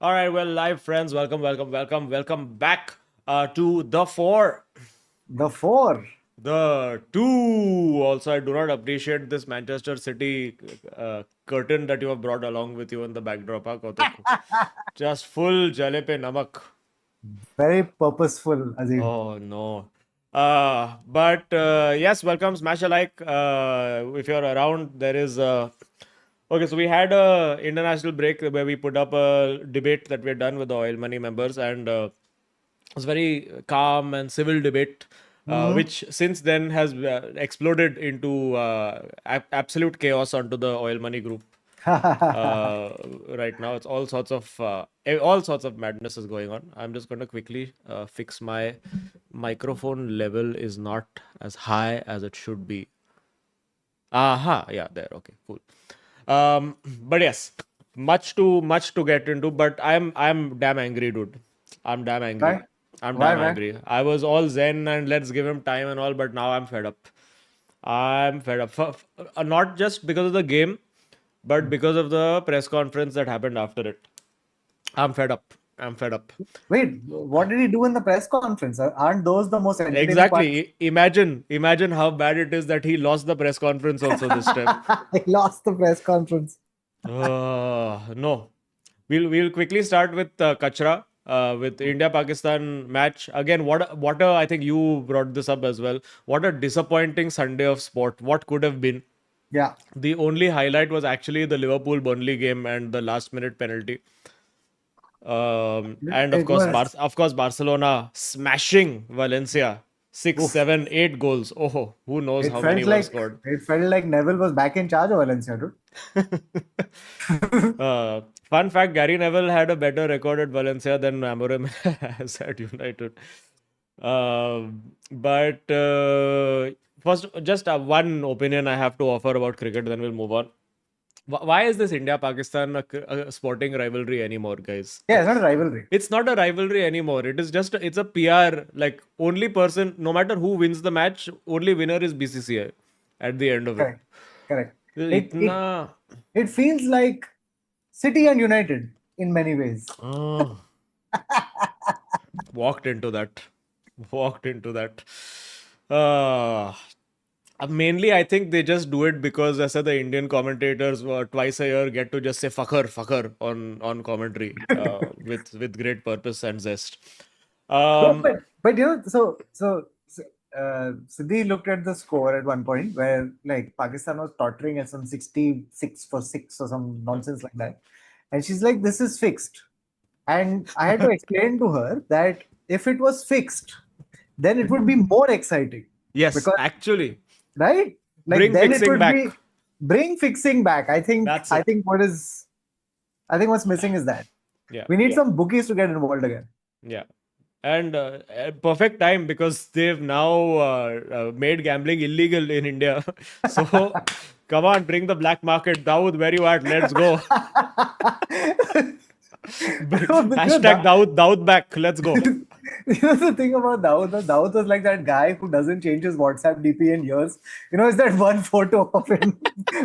All right, well, live friends, welcome back to the four, The four. the two. Also, I do not appreciate this Manchester City curtain that you have brought along with you in the backdrop. Huh, Kautuk? Just full jale pe namak. Very purposeful, Azim. Oh no. But yes, welcome. Smash a like. If you're around, there is. Okay, so we had a international break where we put up a debate that we had done with the Oil Money members, and it was very calm and civil debate, Hmm. which since then has exploded into absolute chaos onto the Oil Money group. Uh, right now, it's all sorts of madness is going on. I'm just going to quickly fix my microphone level is not as high as it should be. Aha, yeah, there. Okay, cool. But yes, much to get into. But I'm damn angry, dude. I'm damn angry. Why? I'm Why? damn Why? angry. I was all zen and let's give him time and all, but now I'm fed up. I'm fed up. Not just because of the game, but because of the press conference that happened after it. I'm fed up. I'm fed up. Wait, what did he do in the press conference? Aren't those the most entertaining parts? Exactly. Imagine how bad it is that he lost the press conference also this time. He lost the press conference. No. We'll quickly start with Kachra, with India Pakistan match. Again, what a I think you brought this up as well. What a disappointing Sunday of sport. What could have been. Yeah. The only highlight was actually the Liverpool Burnley game and the last minute penalty. And It was. Of course, Barcelona smashing Valencia, six, Oof. seven, 8 goals. Oh, who knows It how many felt were like scored. it felt like Neville was back in charge of Valencia, dude. Fun fact: Gary Neville had a better record at Valencia than Amorim has at United. But first, just one opinion I have to offer about cricket. Then we'll move on. Why is this India-Pakistan a sporting rivalry anymore, guys? Yeah, it's not a rivalry. It's not a rivalry anymore. It is just it's a PR. Like only person, no matter who wins the match, only winner is BCCI at the end of it. Correct. Correct. It Itna. it it feels like City and United in many ways. Oh, walked into that. Walked into that. Uh, Mainly, I think they just do it because I said the Indian commentators twice a year get to just say fucker on commentary with great purpose and zest. No, Um, but Siddhi looked at the score at one point where like Pakistan was tottering at some 66 for 6 or some nonsense like that. And she's like, this is fixed. And I had to explain to her that if it was fixed, then it would be more exciting. yes, Because actually, right? Like bring then it fixing would back. be bring fixing back. That's I it. think what's missing is that. Yeah, We need some bookies to get involved again. yeah. And perfect time because they've now made gambling illegal in India. So come on, bring the black market. Dawood, where you at? Let's go. Because Hashtag Dawood back. Let's go. the thing about Dawood was like that guy who doesn't change his WhatsApp DP in years. Is that one photo of him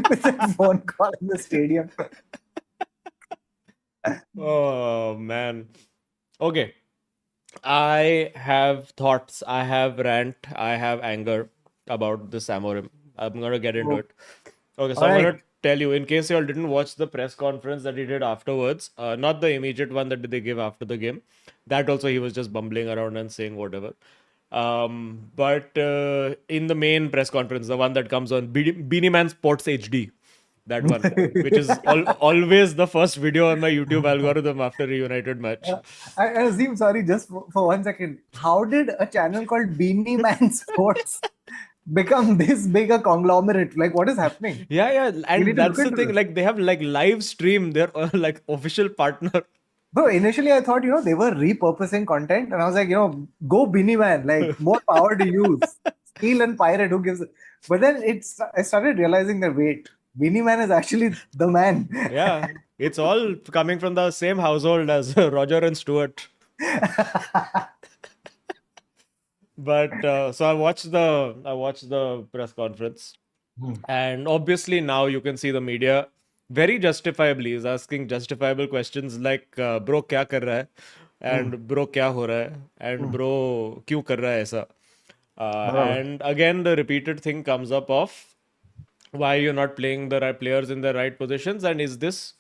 with that phone call in the stadium? Oh man. Okay. I have thoughts, I have rant, I have anger about the Samorim. I'm gonna get into Oh, it. Okay, so all I'm right. gonna tell you, in case you all didn't watch the press conference that he did afterwards, not the immediate one that they gave after the game. That also he was just bumbling around and saying whatever. But in the main press conference, the one that comes on Beanie Man Sports HD, that one, which is always the first video on my YouTube algorithm after a United match. I assume, sorry, just for 1 second. How did a channel called Beanie Man Sports become this big a conglomerate? Like, what is happening? Yeah, yeah, We and need to look that's the into thing. this. Like they have like live stream their like official partner. Bro, initially I thought, they were repurposing content, and I was like, go Beanie Man, like more power to use. Steal and pirate, who gives it? But then I started realizing that wait, Beanie Man is actually the man. Yeah, it's all coming from the same household as Roger and Stuart. But so I watched the press conference, Hmm. and obviously now you can see the media. very justifiably is asking justifiable questions like bro क्या कर रहा है Hmm. and bro क्या हो रहा है and Hmm. bro क्यों कर रहा है ऐसा बराबर. and again the repeated thing comes up of why you're not playing the right players in the right positions and is this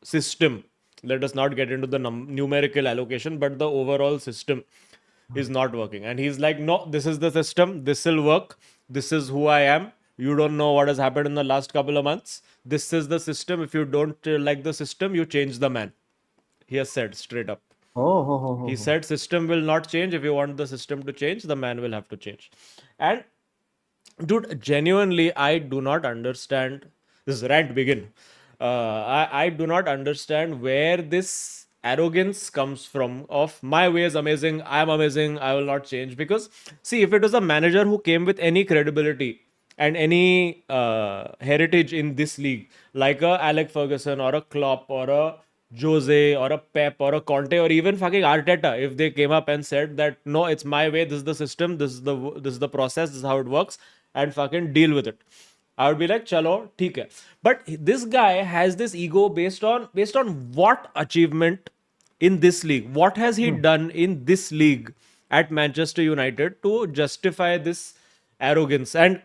system, let us not get into the numerical allocation, but the overall system is not working. And he's like, no, this is the system, this will work, this is who I am, you don't know what has happened in the last couple of months, this is the system, if you don't like the system, you change the man. He has said straight up. Oh, ho, ho, ho, He ho. said system will not change. If you want the system to change, the man will have to change. And dude, genuinely, I do not understand. This rant begin. I do not understand where this arrogance comes from. Of my way is amazing. I am amazing. I will not change because see, if it was a manager who came with any credibility and any heritage in this league, like a Alec Ferguson or a Klopp or a Jose or a Pep or a Conte or even fucking Arteta, if they came up and said that no, it's my way, this is the system, this is the process, this is how it works, and fucking deal with it, I would be like, chalo, theek hai. But this guy has this ego based on what achievement in this league? What has he Hmm. done in this league at Manchester United to justify this arrogance? And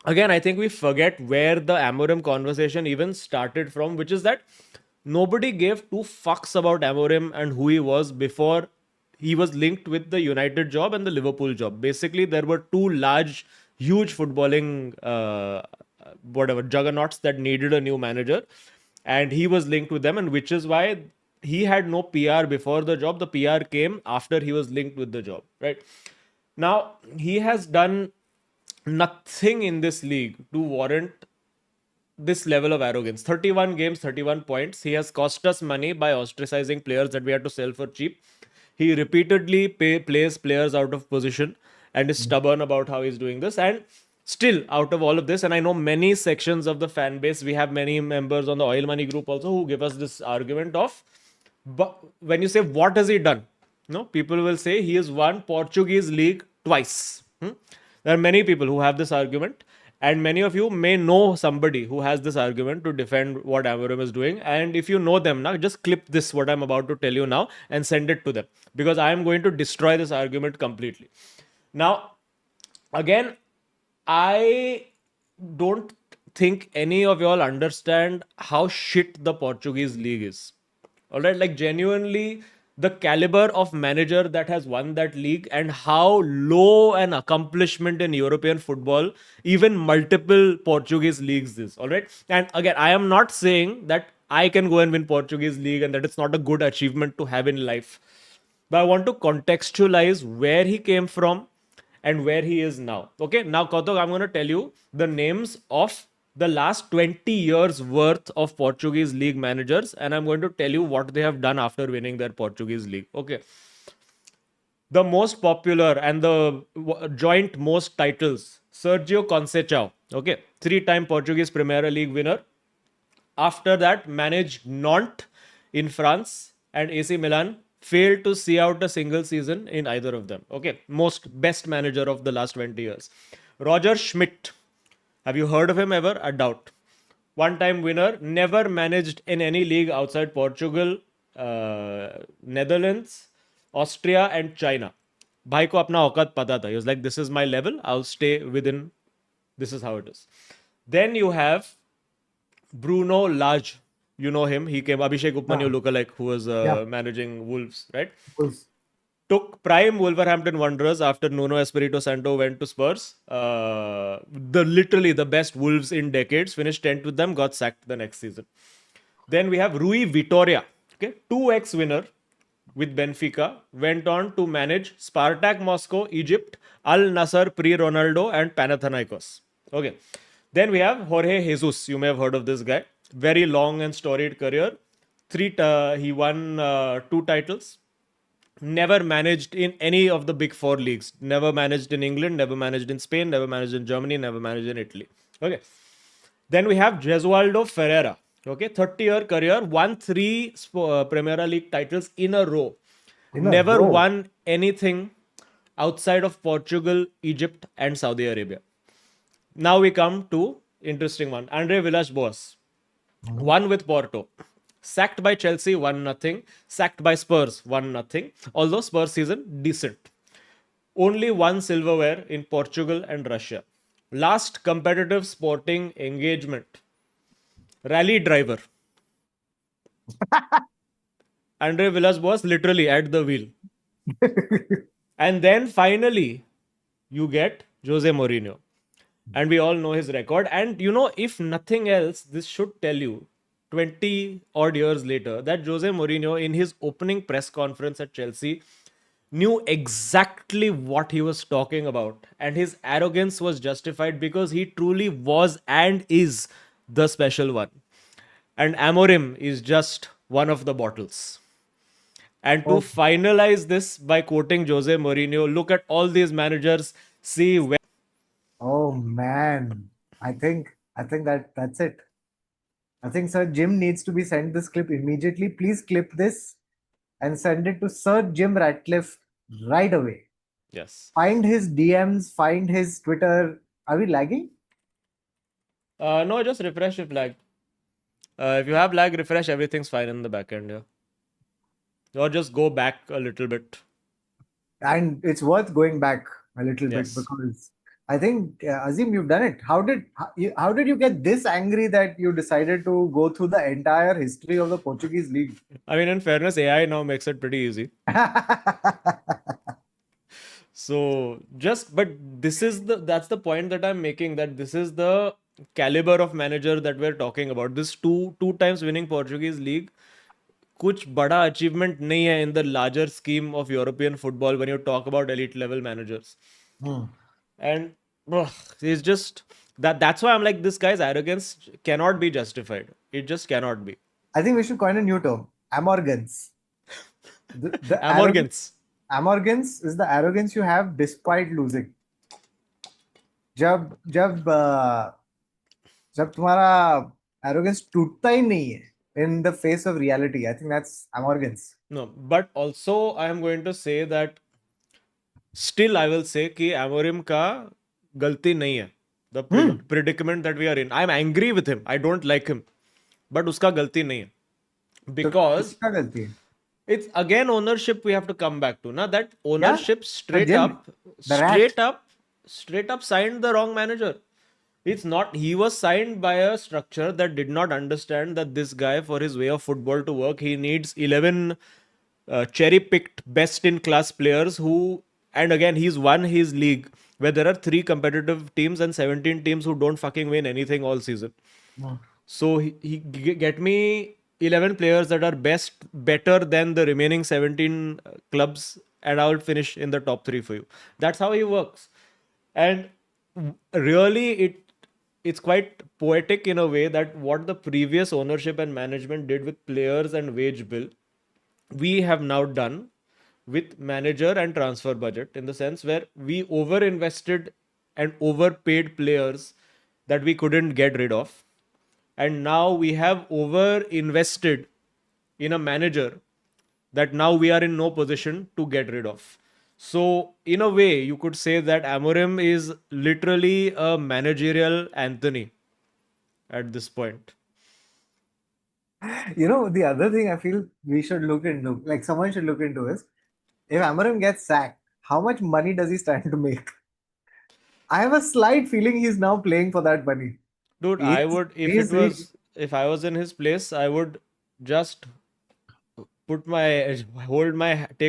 again, I think we forget where the Amorim conversation even started from, which is that nobody gave two fucks about Amorim and who he was before he was linked with the United job and the Liverpool job. Basically, there were two large, huge footballing whatever juggernauts that needed a new manager, and he was linked with them, and which is why he had no PR before the job. The PR came after he was linked with the job, right? Now he has done nothing in this league to warrant this level of arrogance. 31 games, 31 points. He has cost us money by ostracizing players that we had to sell for cheap. He repeatedly plays players out of position and is stubborn about how he's doing this. And still, out of all of this, and I know many sections of the fan base, we have many members on the Oil Money group also who give us this argument of, but when you say what has he done, no, people will say he has won Portuguese league twice. There are many people who have this argument, and many of you may know somebody who has this argument to defend what Amorim is doing. And if you know them now, just clip this what I'm about to tell you now and send it to them, because I am going to destroy this argument completely. Now, again, I don't think any of y'all understand how shit the Portuguese league is. All right, like genuinely, the caliber of manager that has won that league and how low an accomplishment in European football, even multiple Portuguese leagues is. All right, and again, I am not saying that I can go and win Portuguese league and that it's not a good achievement to have in life, but I want to contextualize where he came from and where he is now. Okay, now Kautuk, I'm going to tell you the names of the last 20 years worth of Portuguese league managers, and I'm going to tell you what they have done after winning their Portuguese league. Okay, the most popular and the joint most titles, Sergio Conceição. Okay, three-time Portuguese Premier League winner. After that, managed Nantes in France and AC Milan. Failed to see out a single season in either of them. Okay, most best manager of the last 20 years. Roger Schmidt. Have you heard of him ever? I doubt. One time winner, never managed in any league outside Portugal, Netherlands, Austria, and China. भाई को अपना औकात पता था. He was like, this is my level. I'll stay within. This is how it is. Then you have Bruno Lage. You know him. He came, Abhishek Upmanyu Yeah. lookalike, who was Yeah. managing Wolves, right? Was Took prime Wolverhampton Wanderers after Nuno Espirito Santo went to Spurs. Literally the best Wolves in decades. Finished 10th with them, got sacked the next season. Then we have Rui Vitoria, okay, 2x winner with Benfica. Went on to manage Spartak Moscow, Egypt, Al Nassr pre-Ronaldo, and Panathinaikos. Okay. Then we have Jorge Jesus. You may have heard of this guy. Very long and storied career. He won two titles. Never managed in any of the big four leagues. Never managed in England, never managed in Spain, never managed in Germany, never managed in Italy. Okay. Then we have Jesualdo Ferreira. Okay, 30-year career, won three Premier League titles in a row. in a Never row. won anything outside of Portugal, Egypt, and Saudi Arabia. Now we come to interesting one. Andre Villas-Boas. One with Porto. Sacked by Chelsea, 1-0. Sacked by Spurs, 1-0. Although Spurs season, decent. Only one silverware in Portugal and Russia. Last competitive sporting engagement. Rally driver. Andre Villas was literally at the wheel. And then finally, you get Jose Mourinho. And we all know his record. And you know, if nothing else, this should tell you 20 odd years later that Jose Mourinho, in his opening press conference at Chelsea, knew exactly what he was talking about. And his arrogance was justified because he truly was and is the special one. And Amorim is just one of the bottles. And to Oh, finalize this by quoting Jose Mourinho, look at all these managers, see where. oh man. I think that's it. I think Sir Jim needs to be sent this clip immediately. Please clip this and send it to Sir Jim Ratcliffe right away. Yes. Find his DMs, find his Twitter. Are we lagging? No, just refresh if lag. If you have lag, refresh, everything's fine in the back end, yeah. Or just go back a little bit. And it's worth going back a little bit Yes. because I think Azim, you've done it. How did you get this angry that you decided to go through the entire history of the Portuguese league? I mean, in fairness, AI now makes it pretty easy. So but that's the point that I'm making, that this is the caliber of manager that we're talking about. This two times winning Portuguese league, कुछ बड़ा achievement नहीं है in the larger scheme of European football when you talk about elite level managers. And he's just that's why I'm like, this guy's arrogance cannot be justified. It just cannot be. I think we should coin a new term, amorgance. The Arrogance. Arrogance is the arrogance you have despite losing. जब जब जब तुम्हारा arrogance टूटता ही नहीं है in the face of reality, I think that's arrogance. No, but also I am going to say that still I will say कि Amorim का गलती नहीं है. The predicament that we are in. I'm angry with him. I don't like him. But उसका गलती नहीं है. Because किसका गलती है? it's again ownership we have to come back to. Now that ownership straight Jim, up signed the wrong manager. It's not, he was signed by a structure that did not understand that this guy, for his way of football to work, he needs 11 cherry picked best in class players who, and again, he's won his league where there are 3 competitive teams and 17 teams who don't fucking win anything all season. So he get me 11 players that are better than the remaining 17 clubs, and I will finish in the top 3 for you. That's how he works. And really, it's quite poetic in a way that what the previous ownership and management did with players and wage bill, we have now done with manager and transfer budget, in the sense where we over invested and overpaid players that we couldn't get rid of. And now we have over invested in a manager that now we are in no position to get rid of. So, in a way, you could say that Amorim is literally a managerial Anthony at this point. You know, the other thing I feel we should look into, like someone should look into, is if Amorim gets sacked, how much money does he stand to make? I have a slight feeling he's now playing for that money. Dude, I would, if I was in his place, I would just take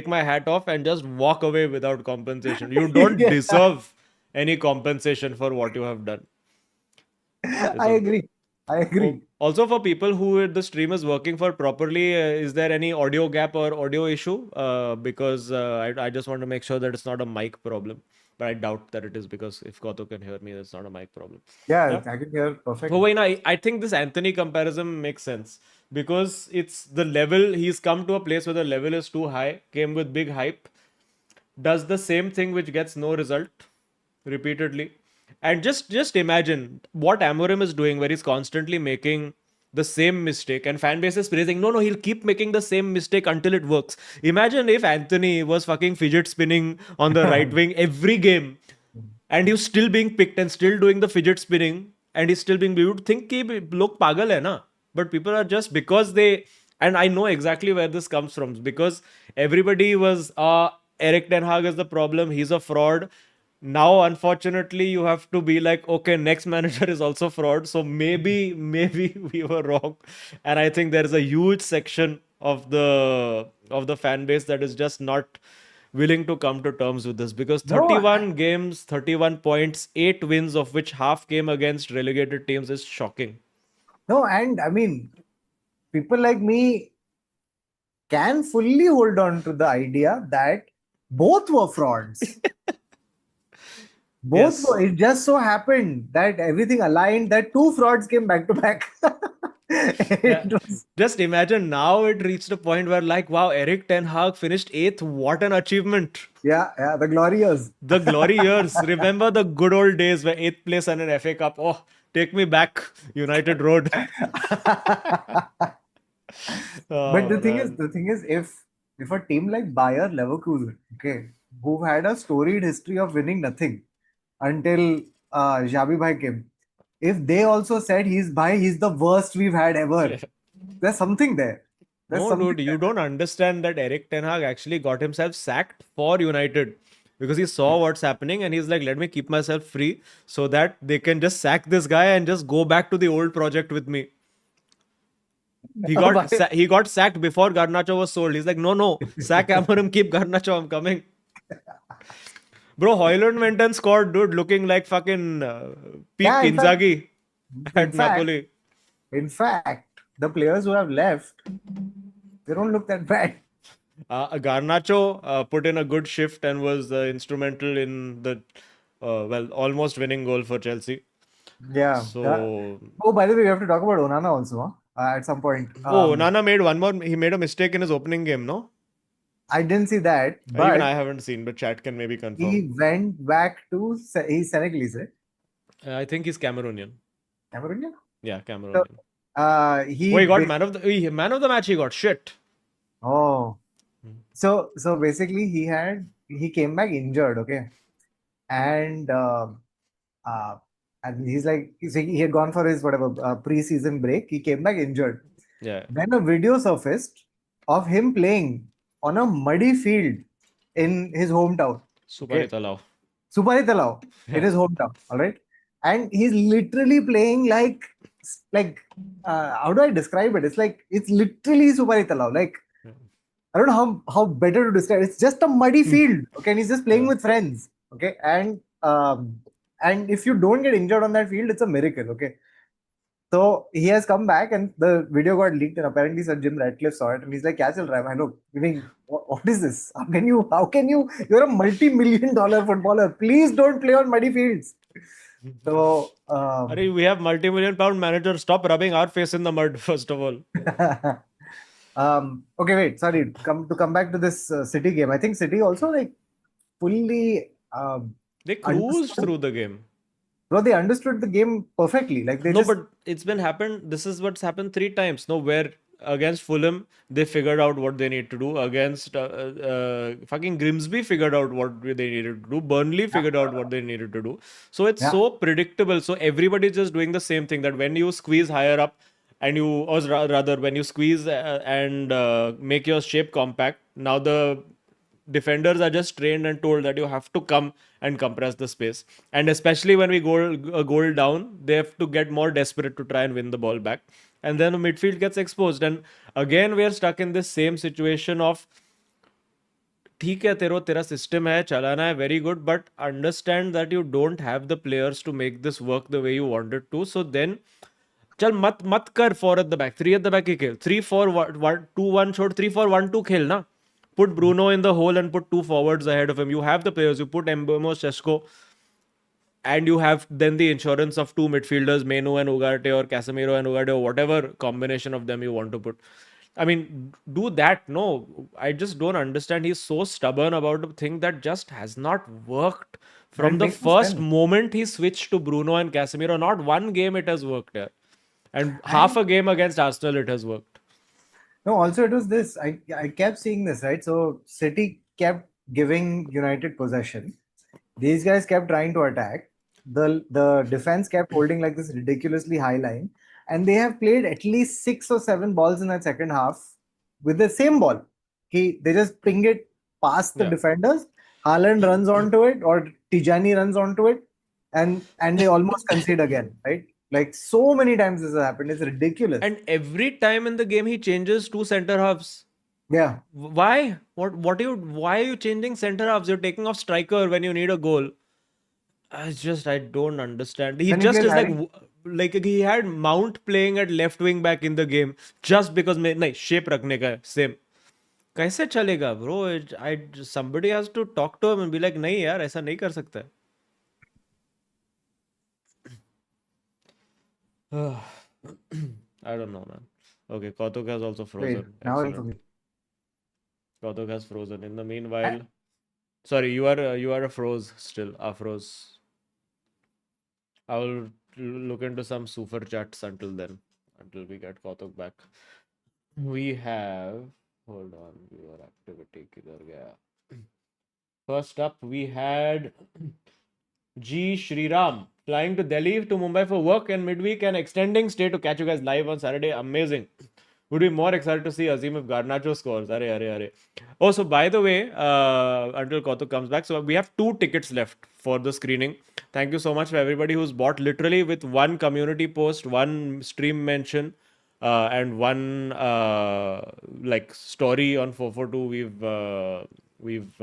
my hat off and just walk away without compensation. You don't deserve any compensation for what you have done. I agree. Also, for people who the stream is working for properly, is there any audio gap or audio issue? Because I just want to make sure that it's not a mic problem. But I doubt that it is, because if Koto can hear me, it's not a mic problem. Yeah, I can hear perfectly. So, I think this Anthony comparison makes sense, because it's the level, he's come to a place where the level is too high, came with big hype, does the same thing which gets no result repeatedly. And just imagine what Amorim is doing, where he's constantly making the same mistake, and fan base is praising, no, he'll keep making the same mistake until it works. Imagine if Anthony was fucking fidget spinning on the right wing every game, and he's still being picked and still doing the fidget spinning, and he's still being, you would think कि लोग पागल है ना. but people are just because they, and I know exactly where this comes from, because everybody was Eric Ten Hag is the problem, he's a fraud. Now unfortunately you have to be like, okay, next manager is also fraud, so maybe we were wrong. And I think there is a huge section of the fan base that is just not willing to come to terms with this, because No, 31 games, 31 points, 8 wins, of which half came against relegated teams, is shocking. no, and I mean, people like me can fully hold on to the idea that both were frauds. Both Yes. were. It just so happened that everything aligned that two frauds came back to back. Yeah. It was, Just imagine, now it reached a point where, like, wow, Eric Ten Hag finished 8th. What an achievement. yeah, the glory years. The glory years. Remember the good old days where 8th place and an FA Cup. Oh, take me back, United Road. But Oh, man. the thing is, if a team like Bayer Leverkusen, okay, who had a storied history of winning nothing until Xabi Bhai came, if they also said he's the worst we've had ever, Yeah. there's something there. There's No, something dude, you there. don't understand that Eric Ten Hag actually got himself sacked for United because he saw what's happening and he's like, let me keep myself free so that they can just sack this guy and just go back to the old project with me. He got sacked before Garnacho was sold. He's like, no, sack Amorim, keep Garnacho, I'm coming. Bro, Hoyland went and scored, dude, looking like fucking peak Yeah, Inzaghi in at fact, Napoli. in fact, the players who have left, they don't look that bad. Garnacho put in a good shift and was instrumental in the almost winning goal for Chelsea. Yeah. So, Oh, by the way, we have to talk about Onana also, huh? At some point. oh, Nana made one more. He made a mistake in his opening game, no? I didn't see that, Even but I haven't seen, but chat can maybe confirm. he went back to he's Senegalese, right? I think he's Cameroonian. Cameroonian? Yeah, So, Cameroonian. Oh, he he got bas- man of the match. He got shit. oh, so basically he came back injured, okay, and uh, and he's like he had gone for his whatever pre-season break. He came back injured. Yeah, Then a video surfaced of him playing on a muddy field in his hometown. Supari Okay, Talao. Supari Talao in Yeah. his hometown. All right, and he's literally playing like how do I describe it? It's like it's literally Supari Talao. Like I don't know how better to describe it. It's just a muddy field. Okay, and he's just playing Yeah. with friends. Okay, and if you don't get injured on that field, it's a miracle. Okay, so he has come back and the video got leaked and apparently Sir Jim Ratcliffe saw it and he's like, "क्या चल रहा है?" I know. Meaning, what is this? How can you, you're a multi-million dollar footballer. Please don't play on muddy fields. So, We have multi-million pound manager. Stop rubbing our face in the mud, first of all. okay, wait, sorry. Come back to this City game. I think City also like fully They cruised understood. through the game. Bro, they understood the game perfectly. Like they No, just but it's been happened. This is what's happened 3 times. No, where against Fulham they figured out what they need to do. Against fucking Grimsby figured out what they needed to do. Burnley figured out what they needed to do. So it's yeah. so predictable. So everybody's just doing the same thing. That when you squeeze higher up, and you, or rather, when you squeeze and make your shape compact, now the defenders are just trained and told that you have to come and compress the space. And especially when we go a goal down, they have to get more desperate to try and win the ball back. And then the midfield gets exposed. And again, we are stuck in this same situation of, ठीक है तेरा system है चलाना है very good, but understand that you don't have the players to make this work the way you want it to. So then चल मत कर 4 at the back, 3 at the back ही खेल, 3-4-1-2-1 छोड़, 3-4-1-2 खेल ना. Put Bruno in the hole and put 2 forwards ahead of him. You have the players. You put Mbemo, Sesko, and you have then the insurance of 2 midfielders, Menu and Ugarte, or Casemiro and Ugarte, or whatever combination of them you want to put. I mean, do that. No, I just don't understand. He's so stubborn about a thing that just has not worked. But it From the makes no first sense. moment he switched to Bruno and Casemiro, not one game it has worked here. And half And a game against Arsenal it has worked. no, also it was this. I kept seeing this, right? So City kept giving United possession. These guys kept trying to attack. The defense kept holding like this ridiculously high line. and they have played at least 6 or 7 balls in that second half with the same ball. They just ping it past the Yeah. defenders. Haaland runs onto it, or Tijani runs onto it, and they almost concede again, right? Like so many times this has happened. It's ridiculous. And every time in the game he changes two center halves. Yeah. Why? Why are you changing center halves? You're taking off striker when you need a goal. I don't understand. He Then he just plays is Harry. like he had Mount playing at left wing back in the game just because नहीं shape रखने का है same. कैसे चलेगा bro? Somebody has to talk to him and be like नहीं यार ऐसा नहीं कर सकता है. I don't know, man. Okay, Kautuk has also Wait, frozen. now it's Excellent. okay. Kautuk has frozen. In the meanwhile, sorry, you are a froze still. A froze. I will look into some super chats until then, until we get Kautuk back. We have, hold on, viewer activity kidhar gaya? First up, we had G Shriram flying to Delhi to Mumbai for work and midweek and extending stay to catch you guys live on Saturday. Amazing. Would be more excited to see Azim if Garnacho scores. Arre. Oh, so by the way, until Kautuk comes back, so we have 2 tickets left for the screening. Thank you so much for everybody who's bought literally with one community post, one stream mention, and one like story on 442. We've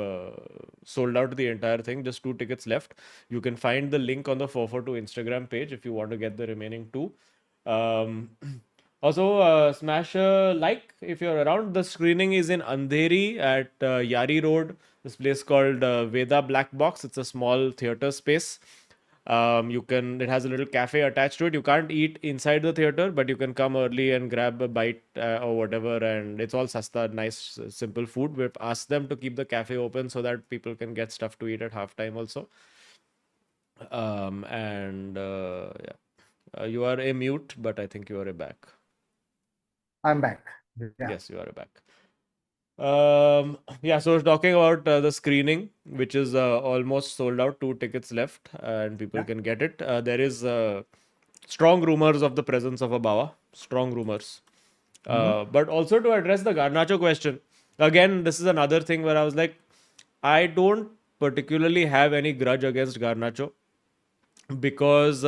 sold out the entire thing. Just 2 tickets left. You can find the link on the 442 Instagram page if you want to get the remaining 2. Also, smash a like if you're around. The screening is in Andheri at Yari Road. This place called Veda Black Box. It's a small theater space. It has a little cafe attached to it. You can't eat inside the theater, but you can come early and grab a bite or whatever. And it's all sasta, nice, simple food. We've asked them to keep the cafe open so that people can get stuff to eat at halftime also. Yeah. You are a mute, but I think you are a back. I'm back. Yeah. Yes, you are back. Yeah, so talking about the screening, which is almost sold out, 2 tickets left, and people can get it. There is strong rumors of the presence of a Bawa. Strong rumors. But also to address the Garnacho question, again, this is another thing where I was like, I don't particularly have any grudge against Garnacho because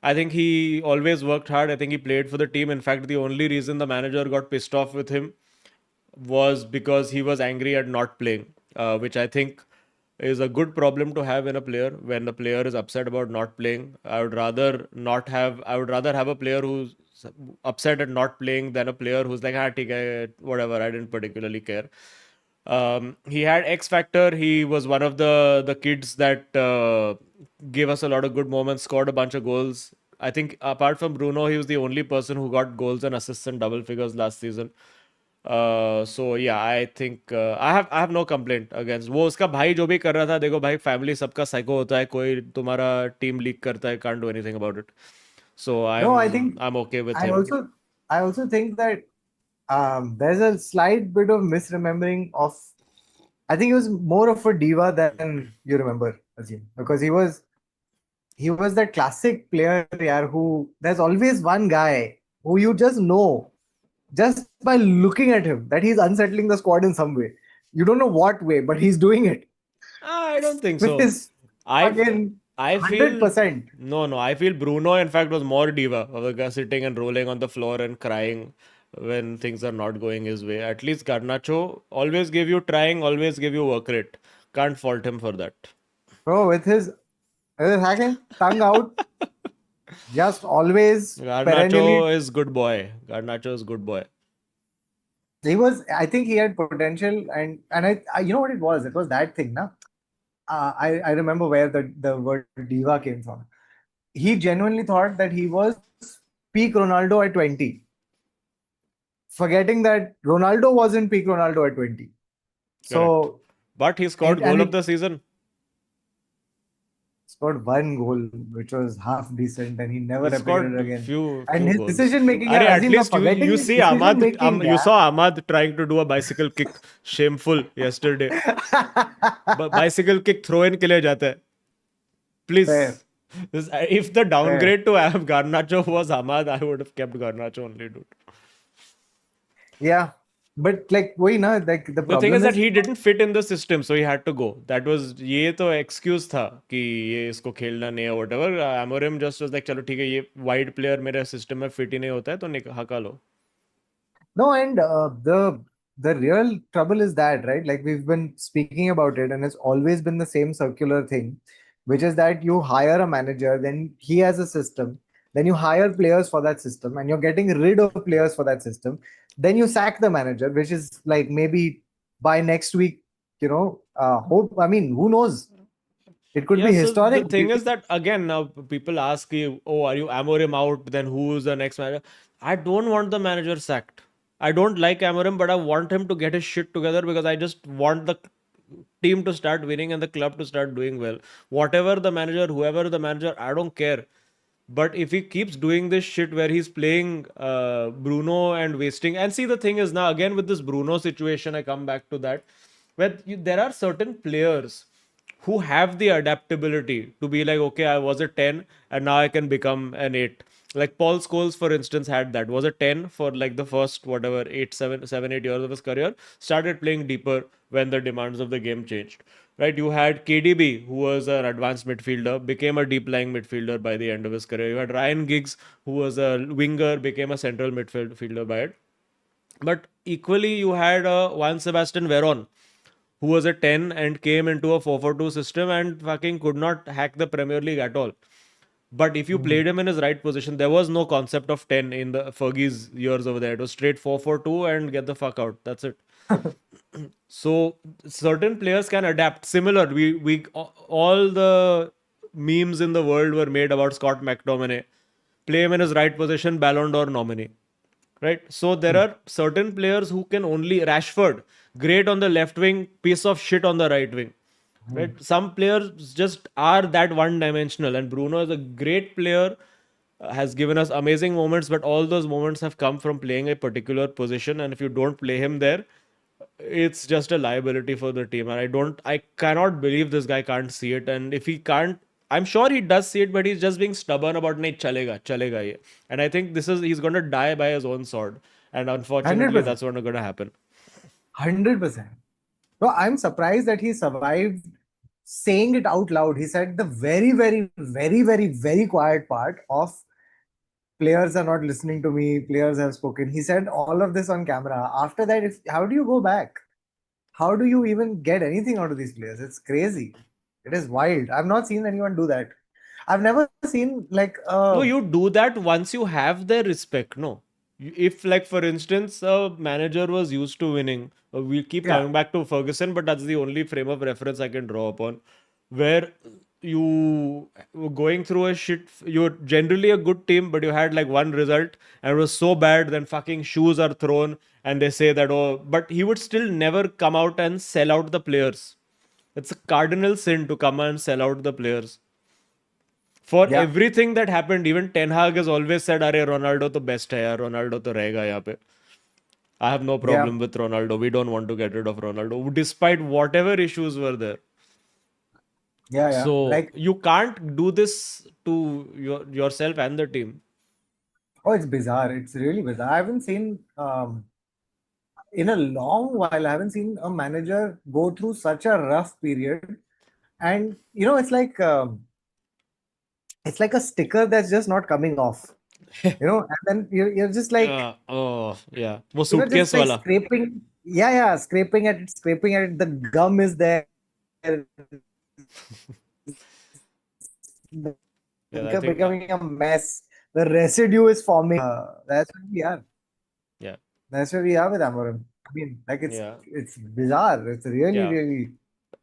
I think he always worked hard. I think he played for the team. In fact, the only reason the manager got pissed off with him was because he was angry at not playing, which I think is a good problem to have in a player. When the player is upset about not playing, I would rather have a player who's upset at not playing than a player who's like, theek hai, whatever, I didn't particularly care. He had X factor. He was one of the kids that gave us a lot of good moments, scored a bunch of goals. I think apart from Bruno, he was the only person who got goals and assists in double figures last season. So yeah, I think I have no complaint against वो उसका भाई जो भी कर रहा था. देखो भाई, family सबका psycho होता है. कोई तुम्हारा team leak करता है, can't do anything about it. So I'm okay with him. I also think that there's a slight bit of misremembering of. I think he was more of a diva than you remember, Azim, because he was that classic player, yaar, who there's always one guy who you just know just by looking at him that he's unsettling the squad in some way. You don't know what way, but he's doing it. I don't think With so. his fucking I feel 100%. No. I feel Bruno, in fact, was more diva of the guy sitting and rolling on the floor and crying when things are not going his way. At least Garnacho always give you trying, always give you work rate. Can't fault him for that. Bro, with his hacking, tongue out, just always perennially. Garnacho is good boy. I think he had potential, and I you know what it was? It was that thing, na? I remember where the word diva came from. He genuinely thought that he was peak Ronaldo at 20. Forgetting that Ronaldo wasn't peak Ronaldo at 20. So, but he scored goal of the season. Scored 1 goal, which was half decent, and he never repeated it again. Few his goals. decision making. At least you see Ahmad. You saw Ahmad trying to do a bicycle kick. Shameful yesterday. Bicycle kick throw in के लिए जाता है. Please. If the downgrade to Garnacho was Ahmad, I would have kept Garnacho only, dude. Yeah, but like, why not? Like the The thing is problem that is, he didn't fit in the system, so he had to go. That was ये तो excuse था कि ये इसको खेलना नहीं है whatever. Amorim just was like चलो ठीक है ये wide player मेरे system में fit ही नहीं होता है तो हका लो. no, and the real trouble is that, right? Like we've been speaking about it, and it's always been the same circular thing, which is that you hire a manager, then he has a system, then you hire players for that system, and you're getting rid of players for that system. Then you sack the manager, which is like maybe by next week, hope. I mean, who knows? It could Yeah, be so the historic. thing is that again now people ask you, oh, are you Amorim out? Then who's the next manager? I don't want the manager sacked. I don't like Amorim, but I want him to get his shit together because I just want the team to start winning and the club to start doing well. Whatever the manager, whoever the manager, I don't care. But if he keeps doing this shit where he's playing Bruno and wasting, and see the thing is now again with this Bruno situation, I come back to that, where there are certain players who have the adaptability to be like, okay, I was a 10 and now I can become an 8. Like Paul Scholes, for instance, had that. Was a 10 for like the first, whatever, 8 7 7 8 years of his career. Started playing deeper when the demands of the game changed. Right? You had KDB, who was an advanced midfielder, became a deep lying midfielder by the end of his career. You had Ryan Giggs, who was a winger, became a central midfielder by it. But equally, you had Juan Sebastian Veron, who was a 10 and came into a 4-4-2 system and fucking could not hack the Premier League at all. But if you played him in his right position, there was no concept of 10 in the Fergie's years over there. It was straight 4-4-2 and get the fuck out. That's it. So certain players can adapt. Similar, we all the memes in the world were made about Scott McTominay. Play him in his right position, Ballon d'Or nominee. Right? So there are certain players who can only Rashford, great on the left wing, piece of shit on the right wing. Right? Some players just are that one dimensional, and Bruno is a great player, has given us amazing moments, but all those moments have come from playing a particular position, and if you don't play him there, it's just a liability for the team. And I cannot believe this guy can't see it. And if he can't, I'm sure he does see it, but he's just being stubborn about nahi chalega ye. And I think he's going to die by his own sword. And unfortunately, 100%. that's what's going to happen. 100%. No, I'm surprised that he survived saying it out loud. He said the very, very, very, very, very quiet part of players are not listening to me, players have spoken. He said all of this on camera. After that, how do you go back? How do you even get anything out of these players? It's crazy. It is wild. I've not seen anyone do that. I've never seen like No, you do that once you have their respect. No. If, like, for instance, a manager was used to winning, we'll keep yeah. coming back to Ferguson, but that's the only frame of reference I can draw upon, where you were going through a shit, you're generally a good team, but you had like one result and it was so bad, then fucking shoes are thrown and they say that, oh, but he would still never come out and sell out the players. It's a cardinal sin to come and sell out the players. For Yeah. everything that happened, even Ten Hag has always said, "Arey Ronaldo to best hai yaar, Ronaldo to rahega yahan pe." I have no Yeah. problem with Ronaldo. We don't want to get rid of Ronaldo, despite whatever issues were there. Yeah. Yeah. So Like, you can't do this to yourself and the team. oh, it's bizarre. It's really bizarre. I haven't seen in a long while, I haven't seen a manager go through such a rough period. And it's like a sticker that's just not coming off. And then you're just like, Oh yeah, वो suitcase just like वाला. scraping. Yeah, scraping at it, scraping at it. The gum is there. Yeah, I think Becoming a mess. The residue is forming. That's where we are. yeah, That's where we are with Amorim. I mean, like yeah, it's bizarre. It's really, yeah. really.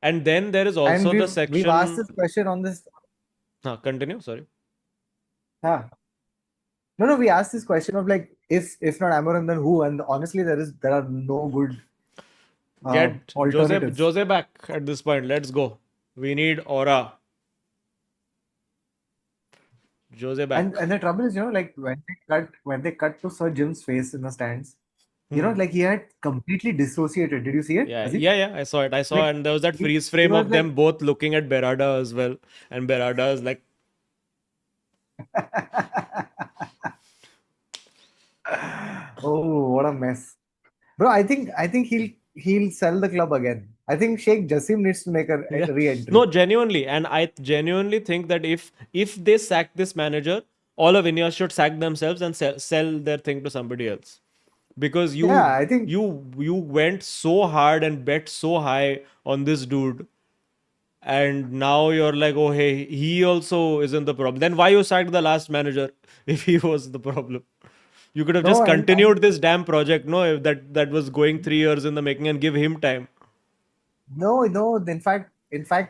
And then there is And also the we've asked section. this question on this. Continue. Sorry. Huh. No, we asked this question of like if not Amorim, then who? And honestly, there are no good Get alternatives. Jose back at this point. Let's go. We need aura. Jose back. And the trouble is, like when they cut to Sir Jim's face in the stands, like he had completely dissociated. Did you see it? Yeah. I saw it. Like And there was that he, freeze he frame was of like, them both looking at Berada as well. And Berada is like Oh, what a mess. Bro, I think he'll sell the club again. I think Sheikh Jassim needs to make Yeah. a re-entry. No, genuinely, and I genuinely think that if they sack this manager, all of India should sack themselves and sell their thing to somebody else, because Yeah, I think you went so hard and bet so high on this dude, and now you're like, oh hey, he also isn't the problem. Then why you sacked the last manager if he was the problem? You could have no, just and continued this damn project, no, if that was going 3 years in the making, and give him time. no. In fact,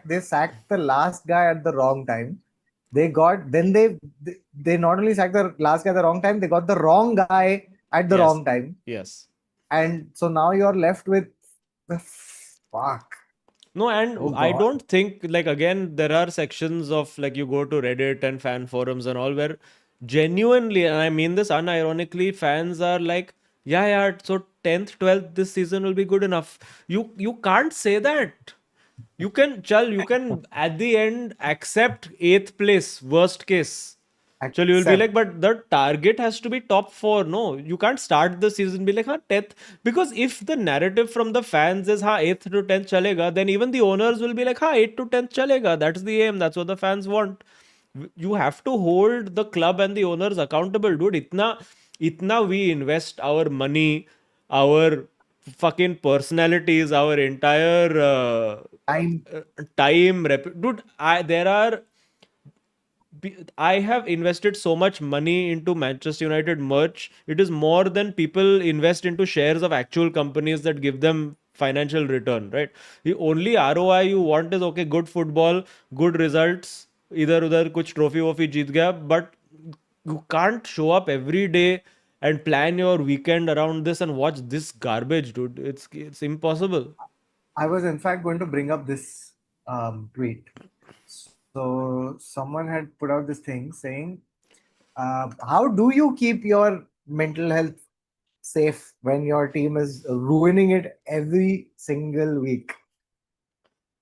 they sacked the last guy at the wrong time. They not only sacked the last guy at the wrong time, they got the wrong guy at the Yes, wrong time, yes. and so now you're left with fuck. No, and Oh I God. don't think, like, again, there are sections of, like, you go to Reddit and fan forums and all, where genuinely, and I mean this unironically, fans are like, yeah, yeah, so 10th, 12th this season will be good enough. You can't say that. You can at the end accept 8th place, worst case. So you will be like, Accept. but the target has to be top four. No, you can't start the season be like, huh, 10th. Because if the narrative from the fans is, huh, 8th to 10th chalega, then even the owners will be like, huh, 8th to 10th chalega. That's the aim. That's what the fans want. You have to hold the club and the owners accountable, dude. Itna we invest our money, our fucking personalities, our entire Time. time. Dude, there are I have invested so much money into Manchester United merch. It is more than people invest into shares of actual companies that give them financial return, right? The only ROI you want is, okay, good football, good results, इधर उधर कुछ trophy वॉफी जीत गया, but you can't show up every day and plan your weekend around this and watch this garbage, dude. It's impossible. I was in fact going to bring up this tweet. So someone had put out this thing saying, "How do you keep your mental health safe when your team is ruining it every single week?"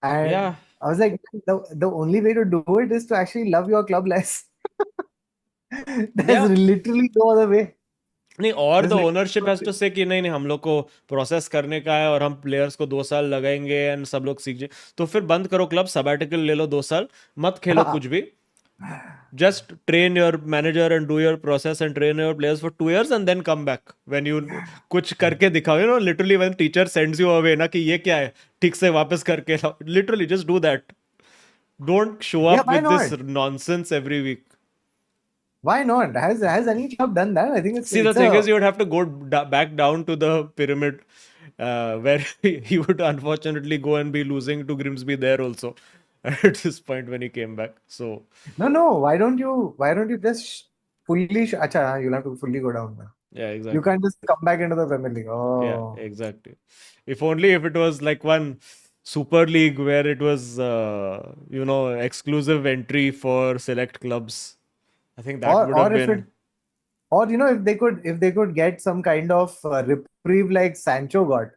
And Yeah. I was like, the only way to do it is to actually love your club less. There's Yeah. literally no other way. नहीं, और the There's literally ownership no has other to way. से कि नहीं नहीं, हम लोग को process करने का है और हम प्लेयर्स को 2 साल लगाएंगे एंड सब लोग सीख जाए, तो फिर बंद करो क्लब, सबैटिकल ले लो 2 साल, मत खेलो कुछ भी, just train your manager and do your process and train your players for 2 years and then come back when you कुछ करके दिखाओ, literally when teacher sends you away ना कि ये क्या है, ठीक से वापस करके लाओ, literally just do that. Don't show Yeah, up why with this not? nonsense every week. Why not? Has any club done that? I think See, the it's thing a is, you would have to go back down to the pyramid, where he would unfortunately go and be losing to Grimsby there also at this point when he came back. So, no. Why don't you just fully? Acha, you'll have to fully go down now. yeah, You exactly. can't just come back into the Premier League. Yeah, Oh, exactly. If only if it was like one Super League where it was, exclusive entry for select clubs. I think that or would have or if it been. or if they could get some kind of reprieve like Sancho got,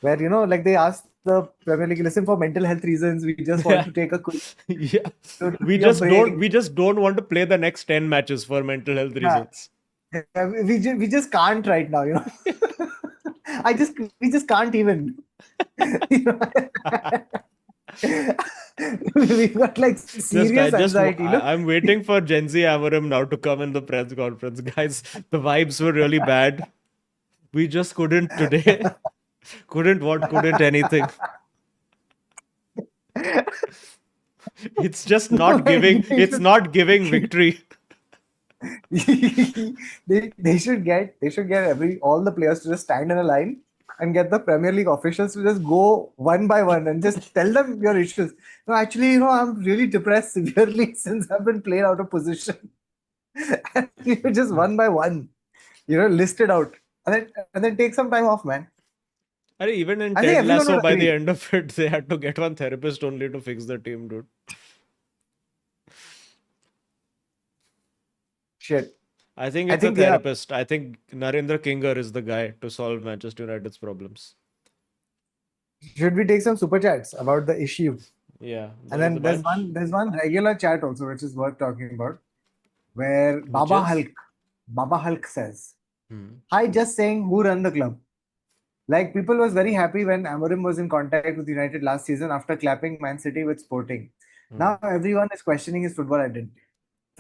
where like they asked the Premier League, listen, for mental health reasons, we just want Yeah. to take a quick Yeah. to We take a just don't break. we just don't want to play the next 10 matches for mental health Yeah, reasons. we just can't right now. We just can't even. You know? We've got like Just serious anxiety. I'm waiting for Gen Z Amarim now to come in the press conference. Guys, the vibes were really bad. We just couldn't today. Couldn't anything. It's just not giving, They it's should not giving victory. they should get every all the players to just stand in a line and get the Premier League officials to just go one by one and just tell them your issues. No, actually, I'm really depressed severely since I've been played out of position. And you just one by one, list it out and then take some time off, man. And even in I think Ted everyone Lasso, would by the agree. end of it, they had to get one therapist only to fix the team, dude. Shit. I think I it's a think, yeah, therapist. I think Narendra Kinger is the guy to solve Manchester United's problems. should we take some super chats about the issue? Yeah, And there is a then there's bunch. one there's one regular chat also which is worth talking about. where Which is? Baba Hulk says, Hmm. "Hi, just saying who run the club." Like people was very happy when Amorim was in contact with United last season after clapping Man City with Sporting. Hmm. Now everyone is questioning his football identity.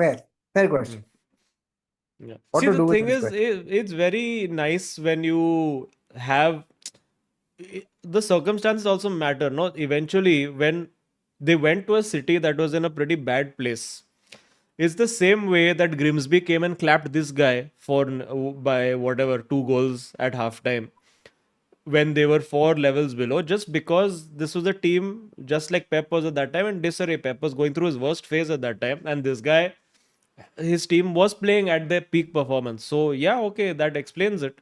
Fair Hmm. question. Yeah. What See, to the do with thing this is, question? it's very nice when you have the circumstances also matter. No, eventually, when they went to a city that was in a pretty bad place, it's the same way that Grimsby came and clapped this guy for by whatever 2 goals at halftime when they were 4 levels below, just because this was a team just like Pep was at that time, and disarray. Pep was going through his worst phase at that time, and this guy, his team was playing at their peak performance. So yeah, okay, that explains it.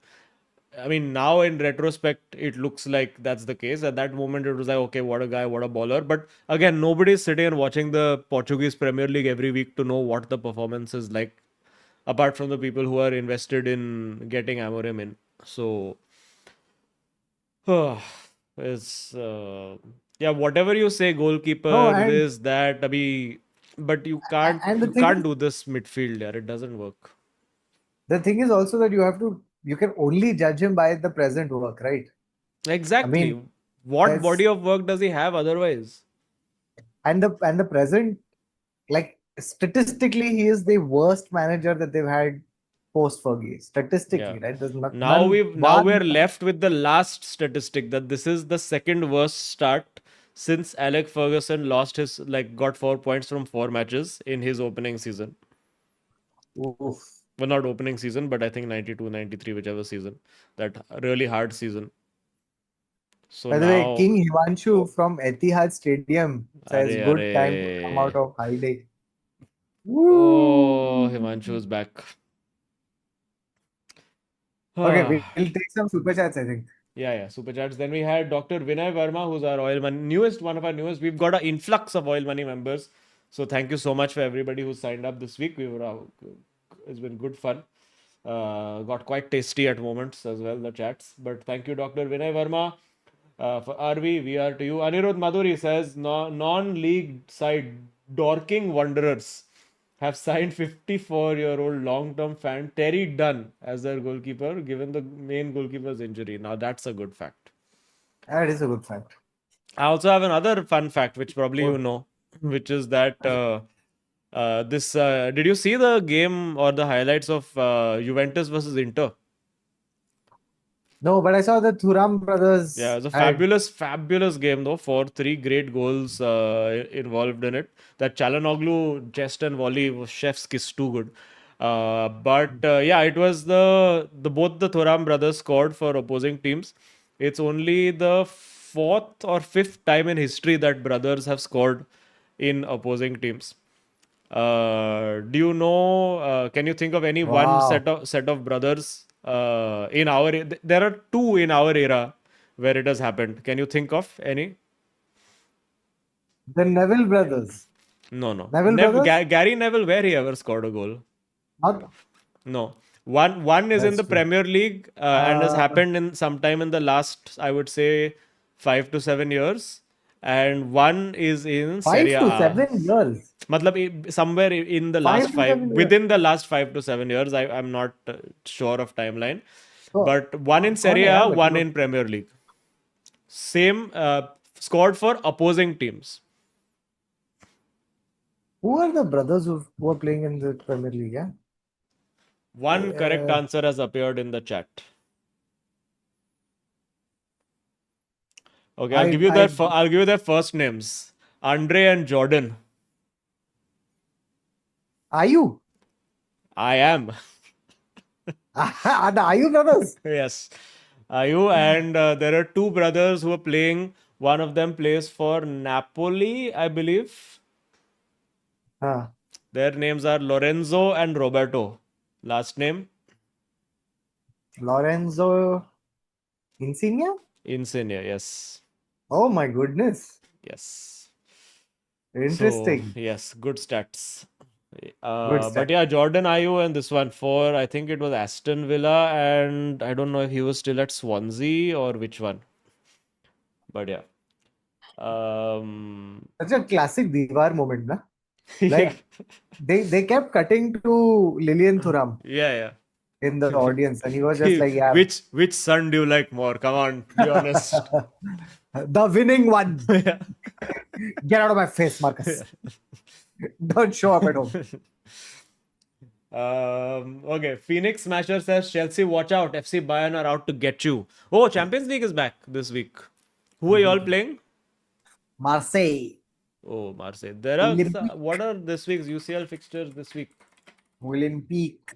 I mean, now in retrospect, it looks like that's the case. At that moment, it was like, okay, what a guy, what a baller. But again, nobody's sitting and watching the Portuguese Premier League every week to know what the performance is like, apart from the people who are invested in getting Amorim in. So, it's yeah, whatever you say, No, goalkeeper, and this, that, but you can't and you can't do this midfield, yeah. It doesn't work. the thing is also that you can only judge him by the present work, right? I mean, Exactly. What there's body of work does he have otherwise? and the present, like statistically, he is the worst manager that they've had post Fergie. Yeah. Statistically, right? There's Now none we've now bar we're none. left with the last statistic that this is the second worst start since Alec Ferguson lost his got 4 points from 4 matches in his opening season. Oof. Well, not opening season, but I think 92, 93, whichever season. That really hard season. So By the way, now, King Himanshu from Etihad Stadium says are good time to come out are. of hiding. Oh, Woo! Himanshu is back. Okay, Ah. we'll take some super chats, I think. Yeah, super chats. Then we had Dr. Vinay Verma, who's our oil money newest, one of our newest. We've got an influx of oil money members. So thank you so much for everybody who signed up this week. It's been good fun. Got quite tasty at moments as well, the chats. But thank you, Dr. Vinay Verma. For RV, we are to you. Anirudh Madhuri says non-league side Dorking Wanderers have signed 54-year-old long-term fan Terry Dunn as their goalkeeper, given the main goalkeeper's injury. Now that's a good fact. That is a good fact. I also have another fun fact, which probably you What? know, which is that this. Did you see the game or the highlights of Juventus versus Inter? No, but I saw the Thuram Yeah, it brothers was a had. fabulous game though. For three great goals involved in it. That Chalanoglu chest and volley was chef's kiss, too good. But yeah, it was the both the Thuram brothers scored for opposing teams. It's only the fourth or fifth time in history that brothers have scored in opposing teams. Do you know? Can you think of any one Wow. set of brothers in our? There are two in our era where it has happened. Can you think of any? The Neville brothers. No, no. Neville brothers? Gary Neville, where he ever scored a goal? Not. No. One is in That's the true. Premier League and has Uh, happened in sometime in the last, I would say, 5 to 7 years, and one is in Serie five to A. seven years. Matlab, somewhere in the last Five to five, seven years. within the last 5 to 7 years, I'm not sure of timeline, So, but one in कौन Serie है यार A, one मतलब? in Premier League. Same scored for opposing teams. Who are the brothers who are playing in the Premier League? Yeah. One correct Uh, answer has appeared in the chat. Okay, I I I'll give you their first names. Andre and Jordan. are you? I am. Are the Ayu brothers? Yes. Ayu, and there are two brothers who are playing. One of them plays for Napoli, I believe. हाँ. Their names are Lorenzo and Roberto. Last name Lorenzo Insigne? Insigne. Yes. Oh my goodness. Yes. So Interesting. yes, good stats. Good But stuff. yeah, Jordan Ayew and this one for I think it was Aston Villa, and I don't know if he was still at Swansea or which one. But yeah. Such a classic Diwar moment, na? Like they kept cutting to Lilian Thuram Yeah, in the yeah. audience, and he was just like, "Yeah, Which son do you like more? Come on, be honest. the winning one. Yeah. Get out of my face, Marcus. Don't show up at home." Okay, Phoenix Smasher says Chelsea, watch out. FC Bayern are out to get you. Oh, Champions League is back this week. Who are you all playing? Marseille, Oh, Marseille. There are Olympique, what are this week's UCL fixtures this week? Olympique.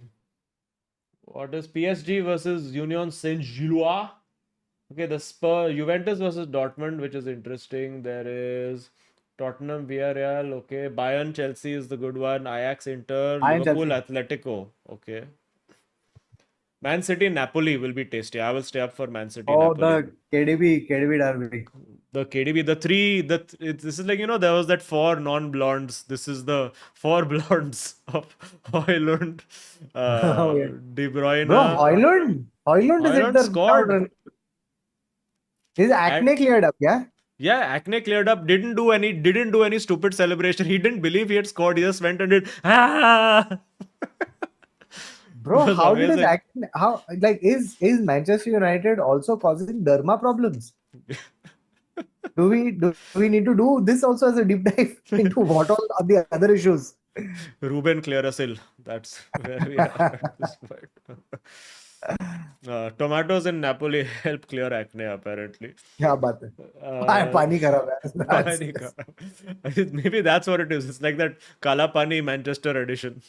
What is PSG versus Union Saint-Gilloise? Okay, the Juventus versus Dortmund, which is interesting. There is Tottenham, Villarreal. Okay, Bayern, Chelsea is the good one. Ajax, Inter, Iron Liverpool, Chelsea. Atletico. Okay, Man City, Napoli will be tasty. I will stay up for Man City, Oh, Napoli. the KDB derby. The KDB, this is like, there was that four non-blondes. This is the four blondes of Højlund, Oh, yeah. De Bro, Bruyne. Højlund is at Højlund the scored. run. His acne And cleared up, yeah? yeah, acne cleared up. Didn't do any stupid celebration. He didn't believe he had scored. He just went and did ah. It Bro, was how did his amazing. acne, how, like, is Manchester United also causing derma problems? Do we need to do this also as a deep dive into what all are the other issues? Ruben Clearasil. That's where we are at this point. Tomatoes in Napoli help clear acne, apparently. क्या बात है? Uh, पानी खराब है. That's- Pani ka- Maybe that's what it is. It's like that Kala Pani Manchester edition.